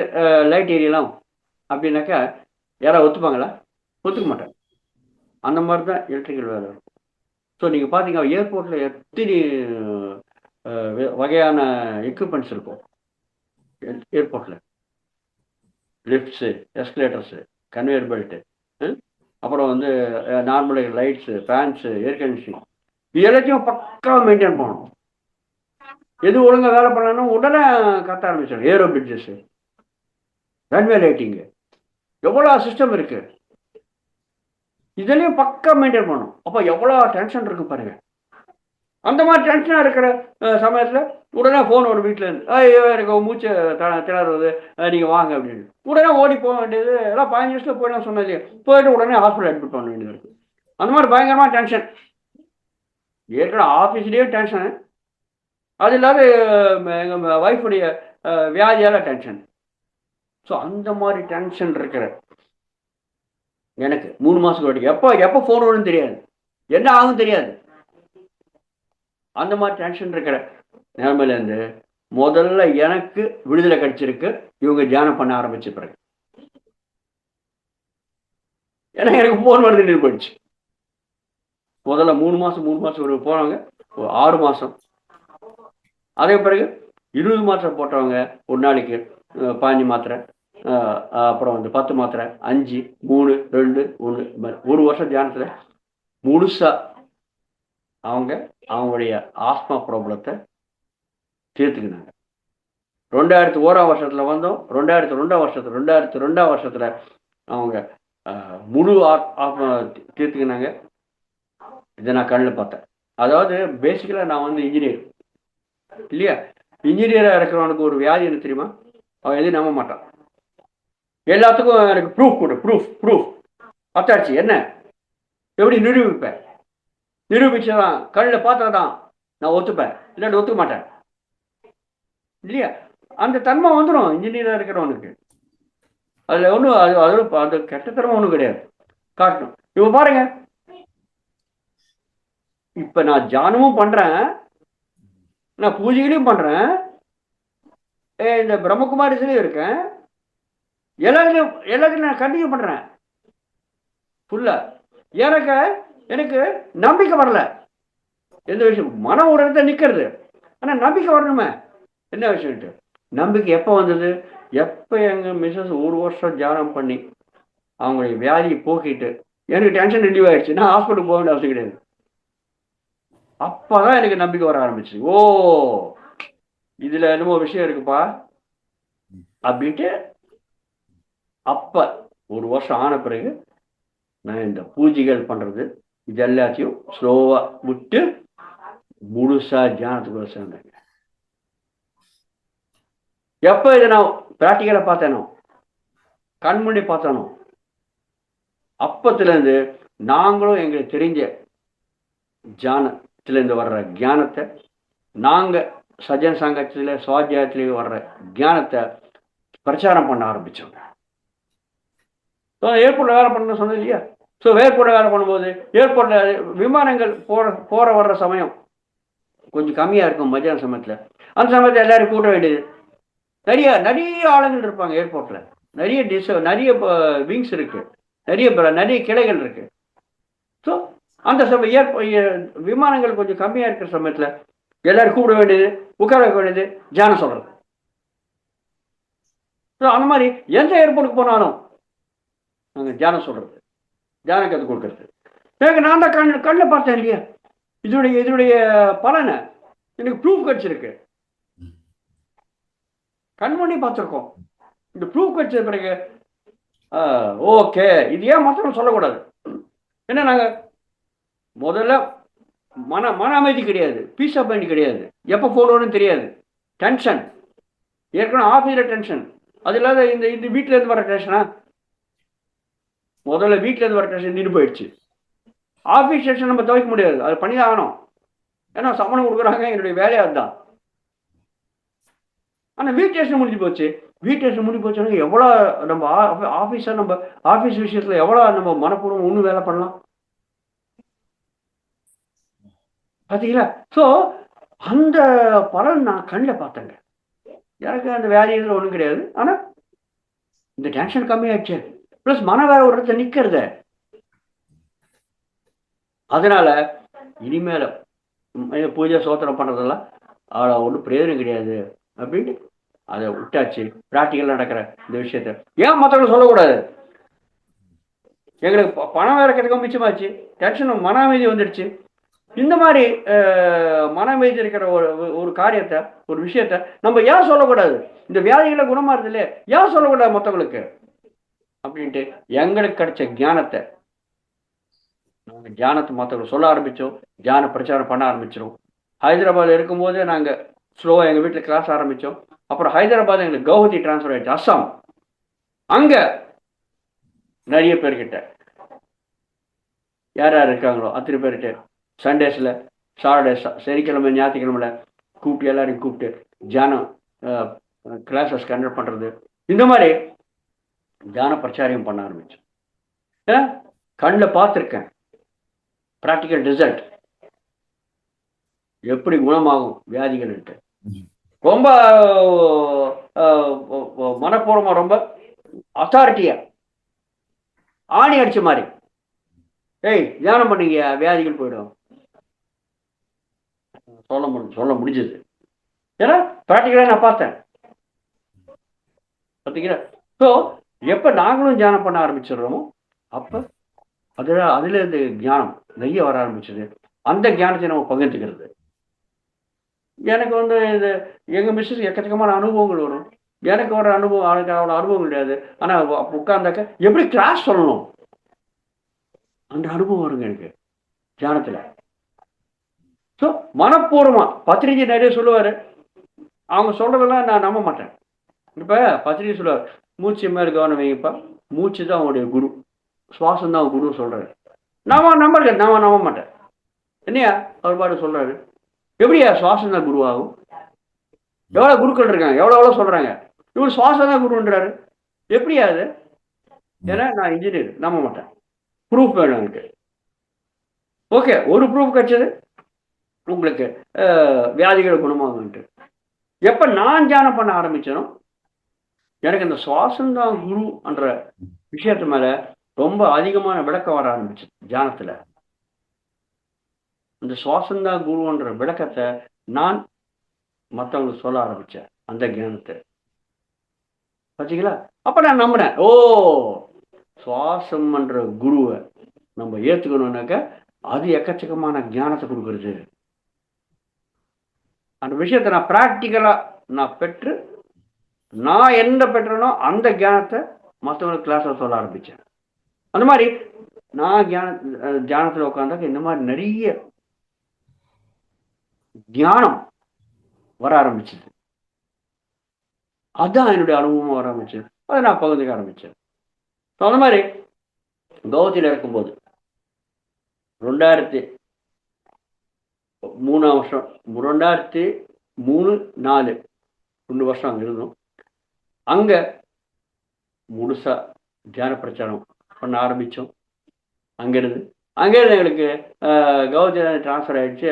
லைட் எரியலாம் அப்படின்னாக்கா யாராவது ஒத்துப்பாங்களா? ஒத்துக்க மாட்டாங்க. அந்த மாதிரி தான் எலக்ட்ரிக்கல் வேலை இருக்கும். ஸோ நீங்கள் பார்த்தீங்க ஏர்போர்ட்டில் எத்தனை வகையான எக்யூப்மெண்ட்ஸ் இருக்கும். ஏர்போர்ட்டில் லிஃப்ட்ஸு, எஸ்கலேட்டர்ஸு, கன்வேயர் பெல்ட்டு, அப்புறம் வந்து normal lights, fans, air conditioning, இது எல்லாத்தையும் பக்காவாக மெயின்டைன் பண்ணணும். எது ஒழுங்காக வேலை பண்ணணும் உடனே கத்த ஆரம்பிச்சிடும். ஏரோ பிரிட்ஜஸ், ரன்வே லைட்டிங்கு, எவ்வளோ சிஸ்டம் இருக்கு, இதுலேயும் பக்கம் மெயின்டைன் பண்ணும். அப்போ எவ்வளோ டென்ஷன் இருக்கு பாருங்க. அந்த மாதிரி டென்ஷனாக இருக்கிற சமயத்தில் உடனே ஃபோன் ஒரு வீட்டிலேருந்து, எனக்கு மூச்சு திணறுவது, நீங்கள் வாங்க அப்படின்னு உடனே ஓடி போக வேண்டியது. எல்லாம் 15 நிமிஷத்தில் போயிடலாம் சொன்னது, போயிட்டு உடனே ஹாஸ்பிட்டல் அட்மிட் பண்ண வேண்டியது இருக்குது. அந்த மாதிரி பயங்கரமாக டென்ஷன். ஏற்கனவே ஆஃபீஸ்லேயே டென்ஷனு, அது இல்லாத எங்கள் ஒய்ஃபுடைய வியாதியால் டென்ஷன். ஸோ அந்த மாதிரி டென்ஷன் இருக்கிற எனக்கு 3 மாதத்துக்கு வரைக்கும் எப்போ ஃபோன் வரும்னு தெரியாது, என்ன ஆகும் தெரியாது. அந்த மாதிரி டென்ஷன் இருக்கிற நிலைமையிலேருந்து முதல்ல எனக்கு விடுதலை கிடைச்சிருக்கு இவங்க தியானம் பண்ண ஆரம்பிச்ச பிறகு. ஏன்னா எனக்கு ஃபோன் வருதுன்னு போயிடுச்சு. முதல்ல 3 மாதம் ஒரு போனவங்க 6 மாதம், அதே பிறகு 20 மாத்திரை போட்டவங்க ஒரு நாளைக்கு 15 மாத்திரை, அப்புறம் 10 மாத்திரை, 5, 3, 2, 1. ஒரு வருஷம் தியானத்தில் முழுசா அவங்களுடைய ஆஸ்மா ப்ராப்ளத்தை தீர்த்துக்கினாங்க. 2001 வருஷத்தில் வந்தோம். 2002 வருஷத்தில் அவங்க முழு ஆத்மா தீர்த்துக்கினாங்க. இதை நான் கண்ணில் பார்த்தேன். அதாவது பேசிக்கலாக நான் இன்ஜினியர் இல்லையா, இன்ஜினியராக இருக்கிறவனுக்கு ஒரு வியாதி என்ன தெரியுமா, அவன் எதையும் நம்ப மாட்டான். எல்லாத்துக்கும் எனக்கு ப்ரூஃப் கொடு, ப்ரூஃப் அத்தாச்சு, என்ன எப்படி நிரூபிப்பேன், நிரூபிச்சதான் கண்ணில் பார்த்ததான் நான் ஒத்துப்பேன், இல்லாட்டி ஒத்துக்க மாட்டேன் இல்லையா. அந்த தன்மை வந்துடும் இன்ஜினியராக இருக்கிறவனுக்கு. அதில் ஒன்றும் அது கெட்டத்தனமாக ஒன்றும் கிடையாது, காட்டணும். இப்போ பாருங்க, இப்போ நான் தியானமும் பண்ணுறேன், நான் பூஜைகளையும் பண்ணுறேன், இந்த பிரம்மகுமாரிஸ்லையும் இருக்கேன், எல்லாத்துலையும் நான் கண்டினியூ பண்ணுறேன் ஃபுல்லாக. எனக்கு நம்பிக்கை வரல. எந்த விஷயம் மனம் ஒரு இடத்துல நிற்கிறது, ஆனால் நம்பிக்கை வரணுமே. என்ன விஷயம்ட்டு நம்பிக்கை எப்போ வந்தது, எப்போ எங்கள் மிஸ்ஸஸ் 1 வருஷம் தியானம் பண்ணி அவங்களுடைய வியாதியை போக்கிட்டு எனக்கு டென்ஷன் ரிலீவ் ஆகிடுச்சு, நான் ஹாஸ்பிட்டலுக்கு போக வேண்டிய அவசியம் கிடையாது. அப்போ தான் எனக்கு நம்பிக்கை வர ஆரம்பிச்சு. ஓ, இதில் என்னமோ விஷயம் இருக்குப்பா அப்படின்ட்டு. அப்போ 1 வருஷம் ஆன பிறகு நான் இந்த பூஜைகள் பண்ணுறது இது எல்லாத்தையும் ஸ்லோவாக விட்டு முழுசாக தியானத்துக்குள்ள சேர்ந்தேங்க. எப்போ இதை நான் ப்ராக்டிக்கலாக பார்த்தேனோ, கண்முடி பார்த்தேனோ, அப்பத்துலேருந்து நாங்களும் எங்களுக்கு தெரிஞ்ச தியானத்திலேருந்து வர்ற தியானத்தை, நாங்கள் சஜன் சங்கத்தில் சுவாத்தியாயத்திலேயே வர்ற தியானத்தை பிரச்சாரம் பண்ண ஆரம்பித்தோங்க. ஸோ ஏர்போர்ட்டில் வேலை பண்ண சொன்னது இல்லையா. ஸோ ஏர்போர்ட்டில் வேலை பண்ணும்போது ஏர்போர்ட்டில் விமானங்கள் போகிற வர்ற சமயம் கொஞ்சம் கம்மியாக இருக்கும் மத்தியான சமயத்தில். அந்த சமயத்தில் எல்லாரும் கூட்ட வேண்டியது. நிறைய ஆளுங்கள் இருப்பாங்க ஏர்போர்ட்டில், நிறைய விங்ஸ் இருக்குது, நிறைய கிளைகள் இருக்குது. ஸோ அந்த விமானங்கள் கொஞ்சம் கம்மியாக இருக்கிற சமயத்தில் எல்லாரும் கூப்பிட வேண்டியது, உட்கார வைக்க வேண்டியது, தியானம் சொல்கிறது. ஸோ அந்த மாதிரி எந்த ஏர்போர்ட்டுக்கு போனாலும் நாங்கள் தியானம் சொல்கிறது, தியானம் கற்றுக் கொடுக்கறது. எனக்கு நான் தான் கண்ணில் பார்த்தேன் இல்லையா, இதனுடைய பலனை எனக்கு ப்ரூஃப் கிடச்சிருக்கு, கண் பண்ணி பார்த்துருக்கோம். இந்த ப்ரூஃப் கிடச்ச பிறகு ஓகே, இது ஏன் மற்றவங்க சொல்லக்கூடாது. ஏன்னா நாங்கள் முதல்ல மன அமைதி கிடையாது, பீஸ் ஆஃப் மைண்ட் கிடையாது, எப்போ போடணும்னு தெரியாது, டென்ஷன், ஏற்கனவே ஆஃபீஸில் டென்ஷன், அது இல்லாத இந்த வீட்டிலேருந்து வர டென்ஷனா, முதல்ல வீட்டிலேருந்து வர டென்ஷன் நின்று போயிடுச்சு. ஆஃபீஸ் டென்ஷன் நம்ம துவைக்க முடியாது, அது பண்ணி தான் ஆகணும், ஏன்னா சம்பளம் கொடுக்குறாங்க, என்னுடைய வேலையாக அதுதான். ஆனால் வீட் டென்ஷன் முடிஞ்சு போச்சு. வீட் டென்ஷன் முடிஞ்சு போச்சுன்னா எவ்வளோ நம்ம ஆஃபீஸாக நம்ம ஆஃபீஸ் விஷயத்தில் எவ்வளோ நம்ம மனப்பூர்வம் ஒன்றும் வேலை பண்ணலாம் பார்த்தீங்களா. ஸோ அந்த பலன் நான் கண்ணில் பார்த்தேங்க. எனக்கு அந்த வேலையில் ஒன்றும் கிடையாது, ஆனால் இந்த டென்ஷன் கம்மியாயிடுச்சு, ப்ளஸ் மன வேற ஒரு இடத்துல நிற்கிறத. அதனால இனிமேல் பூஜை சோத்திரம் பண்ணுறதெல்லாம் ஒன்றும் பிரயோஜனம் கிடையாது அப்படின்ட்டு அதை விட்டாச்சு. ப்ராக்டிக்கல் நடக்கிற இந்த விஷயத்த ஏன் மற்றவங்க சொல்லக்கூடாது. எங்களுக்கு பணம் வேற கிடைக்கும் மிச்சமாச்சு, டென்ஷன் மன அமைதி வந்துடுச்சு. இந்த மாதிரி மனம் வைத்திருக்கிற ஒரு ஒரு காரியத்தை, ஒரு விஷயத்த நம்ம ஏன் சொல்லக்கூடாது? இந்த வியாதிகளை குணமாறுது இல்லையா, ஏன் சொல்லக்கூடாது மற்றவங்களுக்கு அப்படின்ட்டு எங்களுக்கு கிடைச்ச ஞானத்தை நாங்கள் தியானத்தை மற்றவங்களுக்கு சொல்ல ஆரம்பித்தோம். தியான பிரச்சாரம் பண்ண ஆரம்பிச்சிடும். ஹைதராபாத்தில் இருக்கும்போது நாங்கள் ஸ்லோவாக எங்கள் வீட்டில் கிளாஸ் ஆரம்பித்தோம். அப்புறம் ஹைதராபாத் எங்களுக்கு கவுஹாத்தி டிரான்ஸ்ஃபர் ஆயிடுச்சு, அஸ்ஸாம். அங்கே நிறைய பேர்கிட்ட யார் யார் இருக்காங்களோ அத்தனை பேர்கிட்ட சண்டேஸில், சாட்டர்டேஸ், சனிக்கிழமை, ஞாயிற்றுக்கிழமையில கூப்பிட்டு எல்லாரையும் கூப்பிட்டு தியானம் கிளாஸஸ் கண்டக்ட் பண்ணுறது, இந்த மாதிரி தியான பிரச்சாரம் பண்ண ஆரம்பித்தோம். ஏன்னா கண்ணில் பார்த்துருக்கேன் ப்ராக்டிக்கல் ரிசல்ட், எப்படி குணமாகும் வியாதிகள்ட்டு. ரொம்ப மனப்பூர்வமாக, ரொம்ப அத்தாரிட்டியா ஆணி அடிச்ச மாதிரி, ஏய் தியானம் பண்ணீங்க வியாதிகள் போயிடும் சொல்ல முடிஞ்சது. ஏன்னா ப்ராக்டிக்கலாக நான் பார்த்தேன். பார்த்தீங்களா? ஸோ எப்போ நாங்களும் தியானம் பண்ண ஆரம்பிச்சிடுறோமோ அப்போ அதுல இருந்து ஞானம் நிறைய வர ஆரம்பிச்சது. அந்த ஞானத்தை நம்ம பகிர்ந்துக்கிறது. எனக்கு இது எங்கள் மிஸ்ஸஸ் எக்கச்சக்கமான அனுபவங்கள் வரும். எனக்கு வர அனுபவம் அவ்வளோ அனுபவம் கிடையாது. ஆனால் உட்கார்ந்தாக்க எப்படி கிளாஸ் சொல்லணும் அந்த அனுபவம் வருங்க எனக்கு தியானத்தில். ஸோ மனப்பூர்வமாக பத்திரிகை நிறைய சொல்லுவார். அவங்க சொல்கிறதெல்லாம் நான் நம்ப மாட்டேன். இப்போ பத்திரிகை சொல்லுவார், மூச்சு மேலே கவனம் வைங்கப்பா, மூச்சு தான் அவங்களுடைய குரு, சுவாசம் தான் குரு சொல்கிறாரு. நான் நம்ப மாட்டேன். என்னையா அவர் பாட்டு சொல்கிறாரு, எப்படியா சுவாசம் தான் குருவாகும்? எவ்வளோ குருக்கள் இருக்காங்க, எவ்வளோ சொல்கிறாங்க, இவர் சுவாசம் தான் குருன்றாரு, எப்படியா அது? ஏன்னா நான் இன்ஜினியர், நம்ப மாட்டேன். ப்ரூஃப் வேணும் எனக்கு. ஓகே, ஒரு ப்ரூஃப் கிடைச்சது உங்களுக்கு வியாதிகளை குணமாகும்ட்டு. எப்போ நான் தியானம் பண்ண ஆரம்பிச்சேனோ எனக்கு இந்த சுவாசம்தான் குரு என்ற விஷயத்து மேலே ரொம்ப அதிகமான விளக்கம் வர ஆரம்பிச்சு. தியானத்தில் இந்த சுவாசம்தான் குருன்ற விளக்கத்தை நான் மற்றவங்களுக்கு சொல்ல ஆரம்பித்தேன். அந்த ஞானத்தை பார்த்தீங்களா? அப்போ நான் நம்பினேன், ஓ சுவாசம்ன்ற குருவை நம்ம ஏற்றுக்கணும்னாக்க அது எக்கச்சக்கமான ஞானத்தை கொடுக்குறது. அந்த விஷயத்தை நான் ப்ராக்டிக்கலாக நான் பெற்று, நான் என்ன பெற்றனோ அந்த ஞானத்தை மற்றவங்களுக்கு கிளாஸில் சொல்ல ஆரம்பித்தேன். அந்த மாதிரி நான் தியானத்தில் உட்காந்தாக்க இந்த மாதிரி நிறைய ஞானம் வர ஆரம்பிச்சது. அதுதான் என்னுடைய அனுபவமாக வர ஆரம்பிச்சது. அதை நான் பகிர்ந்துக்க ஆரம்பித்தேன். ஸோ அந்த மாதிரி கவுஹாத்தியில் இருக்கும்போது 2003 வருஷம், 2003-4 2 வருஷம் அங்கே இருந்தோம். அங்கே முழுசாக தியான பிரச்சாரம் பண்ண ஆரம்பித்தோம். அங்கேருந்து எங்களுக்கு கவுஹாத்தியில் ட்ரான்ஸ்ஃபர் ஆகிடுச்சு.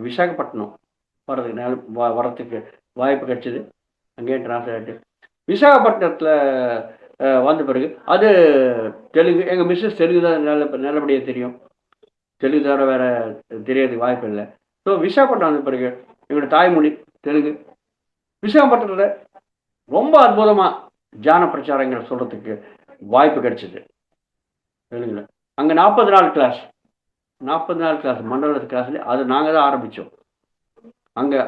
விசாகப்பட்டினம் வரத்துக்கு வாய்ப்பு கிடைச்சிது. அங்கேயே ட்ரான்ஸ்ஃபர் ஆகிட்டு விசாகப்பட்டினத்தில் வந்த பிறகு அது தெலுங்கு, எங்கள் மிஸ்ஸஸ் தெலுங்கு தான் நல்லபடியாக தெரியும். தெலுங்கு தவிர வேறு தெரியறதுக்கு வாய்ப்பு இல்லை. ஸோ விசாகப்பட்டினம் வந்த பிறகு எங்களோட தாய்மொழி தெலுங்கு. விசாகப்பட்டினத்தில் ரொம்ப அற்புதமாக தியான பிரச்சாரங்கள் சொல்கிறதுக்கு வாய்ப்பு கிடைச்சிது தெலுங்குல. அங்கே 40 நாள் கிளாஸ் மண்டல கிளாஸ்லேயே அது நாங்கள் தான் ஆரம்பித்தோம்.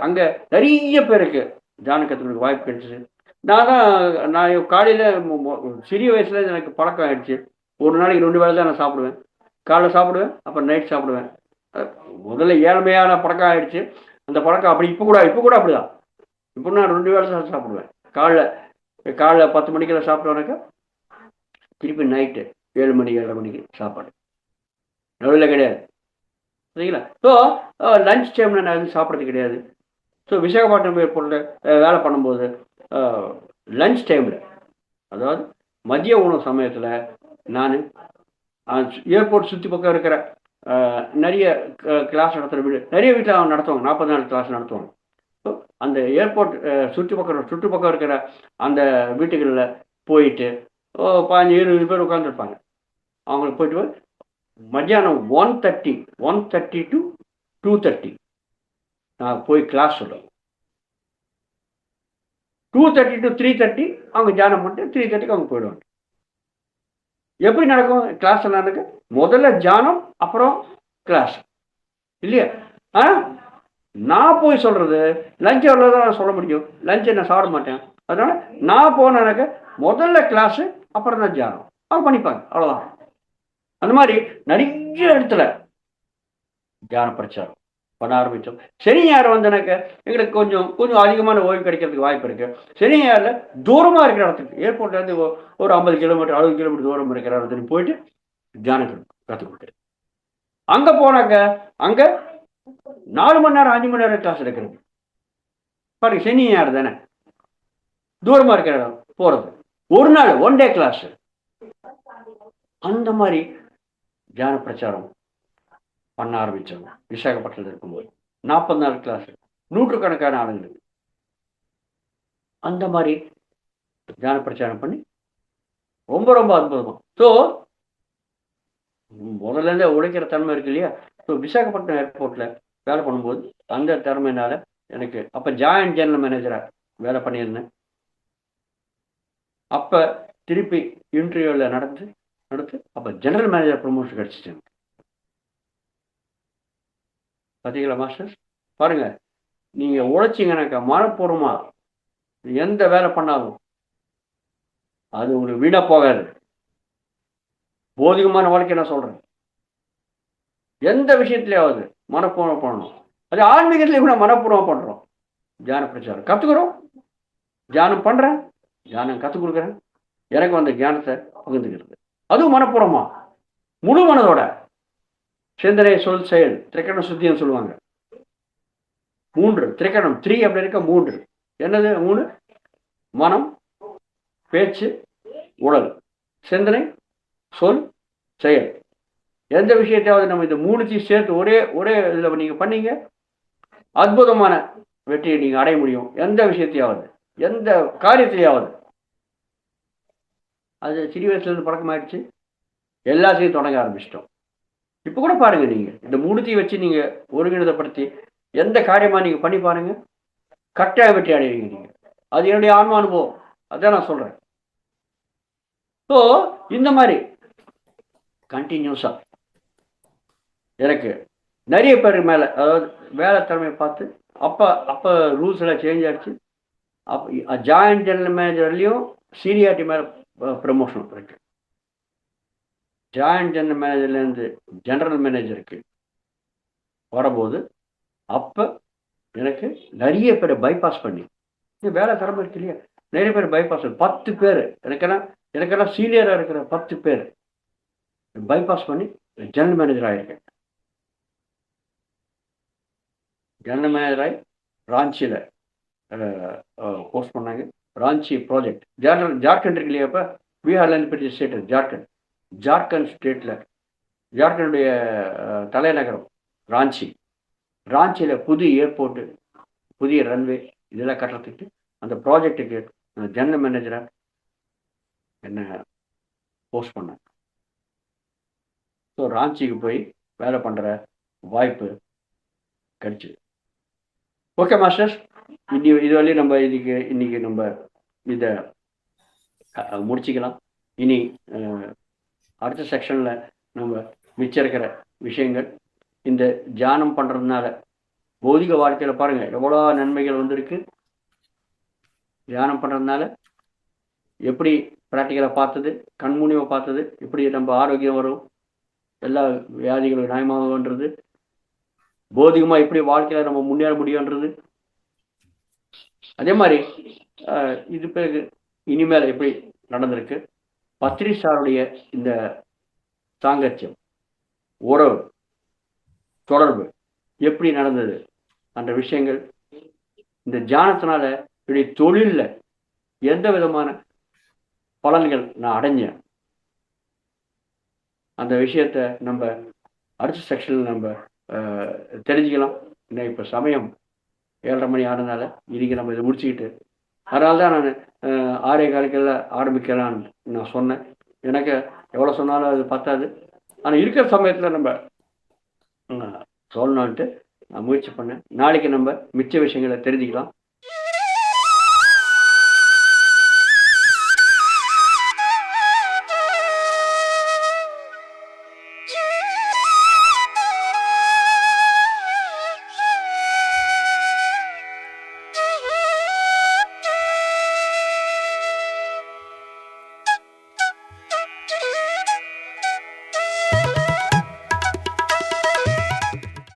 அங்கே நிறைய பேருக்கு தியானம் கற்றுக்கிறதுக்கு வாய்ப்பு கிடைச்சிது. நான் காலையில் சிறிய வயசில் எனக்கு பழக்கம் ஆகிடுச்சு. ஒரு நாளைக்கு 2 வேளை தான் நான் சாப்பிடுவேன். காலைல சாப்பிடுவேன், அப்புறம் நைட் சாப்பிடுவேன். முதல்ல ஏழ்மையான பழக்கம் ஆகிடுச்சு. அந்த பழக்கம் அப்படி இப்போ கூட அப்படிதான். இப்போ நான் 2 வேளை தான் சாப்பிடுவேன். காலைல 10 மணிக்கெல்லாம் சாப்பிட்டோன்னாக்கா திருப்பி நைட்டு 7 மணி 7:30 மணிக்கு சாப்பாடு, நடுவில் கிடையாது. சரிங்களா? ஸோ லஞ்ச் டைமில் நான் எதுவும் சாப்பிட்றது கிடையாது. ஸோ விசாகப்பட்டினம் ஏர்போர்ட்டில் வேலை பண்ணும்போது லஞ்ச் டைமில், அதாவது மதிய உணவு சமயத்தில் நான் ஏர்போர்ட் சுற்றி பக்கம் இருக்கிற நிறைய கிளாஸ் நடத்துகிற நிறைய வீட்டில் அவங்க நடத்துவாங்க. 40 நாள் கிளாஸ் நடத்துவாங்க. ஸோ அந்த ஏர்போர்ட் சுற்றுப்பக்கம் இருக்கிற அந்த வீட்டுகளில் போயிட்டு 15-20 பேர் உட்காந்துருப்பாங்க. அவங்களுக்கு போயிட்டு மத்தியானம் 1:30 to 2:30 நான் போய் கிளாஸ் சொல்லுவேன். 2:30 to 3:30 அவங்க தியானம் பண்ணிட்டு 3:30 அவங்க போயிடுவாங்க. எப்படி நடக்கும் கிளாஸ் எல்லாம்? முதல்ல தியானம், அப்புறம் கிளாஸ். இல்லையா? நான் போய் சொல்றது லஞ்ச் எவ்வளோ தான் சொல்ல முடியும். லஞ்சை நான் சாப்பிட மாட்டேன். அதனால நான் போனேனாக்க முதல்ல கிளாஸு, அப்புறம் தான் தியானம். அவங்க பண்ணிப்பாங்க, அவ்வளோதான். அந்த மாதிரி நிறைய இடத்துல தியான பிரச்சாரம் பண்ண ஆரம்பித்தோம். சனி ஞாயிறு வந்தனாக்க எங்களுக்கு கொஞ்சம் கொஞ்சம் அதிகமான ஓய்வு கிடைக்கிறதுக்கு வாய்ப்பு இருக்கு. சனி ஞாயிறில் தூரமாக இருக்கிற இடத்துக்கு, ஏர்போர்ட்லேருந்து ஒரு 50 கிலோமீட்டர் 60 கிலோமீட்டர் தூரம் இருக்கிற இடத்துக்கு போயிட்டு தியானம் கற்றுக் கொடுக்குறேன். அங்கே போனாக்க அங்கே 4 மணி நேரம் 5 மணி நேரம் கிளாஸ் எடுக்கிறது. பாருங்க, சனி ஞாயிறு தானே, தூரமா இருக்கிற இடம் போறது, ஒரு நாள் 1 டே கிளாஸ். அந்த மாதிரி தியான பிரச்சாரம் பண்ண ஆரம்பிச்சோம். விசாகப்பட்டினத்தில் இருக்கும்போது 40 நாள் கிளாஸ், நூற்றுக்கணக்கான ஆளுங்களுக்கு அந்த மாதிரி தியான பிரச்சாரம் பண்ணி ரொம்ப ரொம்ப அற்புதமா. ஸோ முதல்ல இருந்தே உழைக்கிற தன்மை இருக்கு இல்லையா? ஸோ விசாகப்பட்டினம் ஏர்போர்ட்ல வேலை பண்ணும்போது அந்த திறமையினால எனக்கு அப்போ ஜாயிண்ட் ஜெனரல் மேனேஜராக வேலை பண்ணியிருந்தேன். அப்போ திருப்பி இன்டர்வியூவில் நடந்து அப்போ ஜெனரல் மேனேஜர் ப்ரொமோஷன் கிடச்சிச்சு. பார்த்தீங்களா மாஸ்டர்? பாருங்க, நீங்கள் உழைச்சிங்கனாக்கா மனப்பூர்வமாக எந்த வேலை பண்ணாலும் அது உங்களுக்கு வீணா போகாது. போதிகமான வாழ்க்கை நான் சொல்கிறேன். எந்த விஷயத்துலையாவது மனப்பூர்வம் பண்ணணும். அது ஆன்மீகத்திலே கூட மனப்பூர்வம் பண்ணுறோம். தியான பிரச்சாரம் கற்றுக்குறோம், தியானம் பண்ணுறேன், தியானம் கற்றுக் கொடுக்குறேன், எனக்கு வந்த தியானத்தை பகிர்ந்துக்கிறது. அதுவும் மனப்பூர்வமா, முழு மனதோட. சிந்தனை, சொல், செயல், திரிகரண சுத்தின்னு சொல்லுவாங்க. 3 திரிகரணம், 3 அப்படி இருக்க 3. என்னது 3? மனம், பேச்சு, உடல். சிந்தனை, சொல், செயல். எந்த விஷயத்தையாவது நம்ம இந்த 3த்தையும் சேர்த்து ஒரே ஒரே இதில் நீங்கள் பண்ணீங்க, அற்புதமான வெற்றியை நீங்கள் அடைய முடியும். எந்த விஷயத்தையாவது, எந்த காரியத்திலேயாவது. அது சிறு வயசுலேருந்து பழக்கமாயிடுச்சு, எல்லாத்தையும் தொடங்க ஆரம்பிச்சிட்டோம். இப்போ கூட பாருங்க, நீங்கள் இந்த 3த்தையும் வச்சு நீங்கள் ஒருங்கிணைதப்படுத்தி எந்த காரியமாக நீங்கள் பண்ணி பாருங்க, கட்டாய வெற்றி அடைவீங்க நீங்கள். அது என்னுடைய ஆன்ம அனுபவம், அதான் நான் சொல்கிறேன். ஸோ இந்த மாதிரி கண்டினியூஸாக எனக்கு நிறைய பேர் மேலே, அதாவது வேலை திறமையை பார்த்து அப்போ ரூல்ஸ் எல்லாம் சேஞ்ச் ஆகிடுச்சு. அப்போ ஜாயிண்ட் ஜெனரல் மேனேஜர்லேயும் சீனியாரிட்டி மேலே ப்ரமோஷன் இருக்கு. ஜாயிண்ட் ஜெனரல் மேனேஜர்லேருந்து ஜெனரல் மேனேஜருக்கு வரும்போது அப்போ எனக்கு நிறைய பேரை பைபாஸ் பண்ணி, வேலை திறமை இருக்கு இல்லையா, நிறைய பேர் பைபாஸ் 10 பேர் எனக்கெல்லாம் சீனியராக இருக்கிற 10 பேர் பைபாஸ் பண்ணி ஜெனரல் மேனேஜர் ஆகியிருக்கேன். ஜெனரல் மேனேஜராகி ராஞ்சியில் போஸ்ட் பண்ணாங்க. ராஞ்சி ப்ராஜெக்ட், ஜார்க்கண்ட் இருக்கு இல்லையா, இப்போ பீகார்லேருந்து பெரிய ஸ்டேட் ஜார்க்கண்ட் ஸ்டேட்டில், ஜார்க்கண்டுடைய தலைநகரம் ராஞ்சியில் புது ஏர்போர்ட்டு, புதிய ரன்வே இதெல்லாம் கட்டுறதுக்கு அந்த ப்ராஜெக்டுக்கு ஜெனரல் மேனேஜராக என்ன போஸ்ட் பண்ணேன். ஸோ ராஞ்சிக்கு போய் வேலை பண்ணுற வாய்ப்பு கிடைச்சிது. ஓகே மாஸ்டர்ஸ், இதுவரையும் நம்ம இன்னைக்கு நம்ம இதை முடிச்சுக்கலாம். இனி அடுத்த செக்ஷனில் நம்ம மிச்சம் இருக்கிற விஷயங்கள், இந்த தியானம் பண்ணுறதுனால பௌதிக வாழ்க்கையில் பாருங்கள் எவ்வளோ நன்மைகள் வந்திருக்கு. தியானம் பண்ணுறதுனால எப்படி ப்ராக்டிக்கலாக பார்த்தது, கண்மூனியாக பார்த்தது, எப்படி நம்ம ஆரோக்கியம் வரும், எல்லா வியாதிகளும் நியாயமாகன்றது, பௌதிகமாக எப்படி வாழ்க்கையில் நம்ம முன்னேற முடியுன்றது, அதே மாதிரி இது பிறகு இனிமேல் எப்படி நடந்திருக்கு, பத்ரி சாருடைய இந்த சாங்கத்தியம், உறவு, தொடர்பு எப்படி நடந்தது, அந்த விஷயங்கள், இந்த தியானத்தினால என்னுடைய தொழிலில் எந்த விதமான பலன்கள் நான் அடைஞ்சேன், அந்த விஷயத்தை நம்ம அடுத்த செக்ஷனில் நம்ம தெரிஞ்சுக்கலாம். இன்னும் இப்போ சமயம் 7:30 மணி ஆனதுனால இன்னைக்கு நம்ம இதை முடிச்சுக்கிட்டு, அதனால தான் நான் 6:15 ஆரம்பிக்கலான்னு நான் சொன்னேன். எனக்கு எவ்வளோ சொன்னாலும் அது பத்தாது, ஆனால் இருக்கிற சமயத்தில் நம்ம சொல்லணுன்ட்டு நான் முயற்சி பண்ணேன். நாளைக்கு நம்ம மிச்ச விஷயங்களை தெரிஞ்சுக்கலாம்.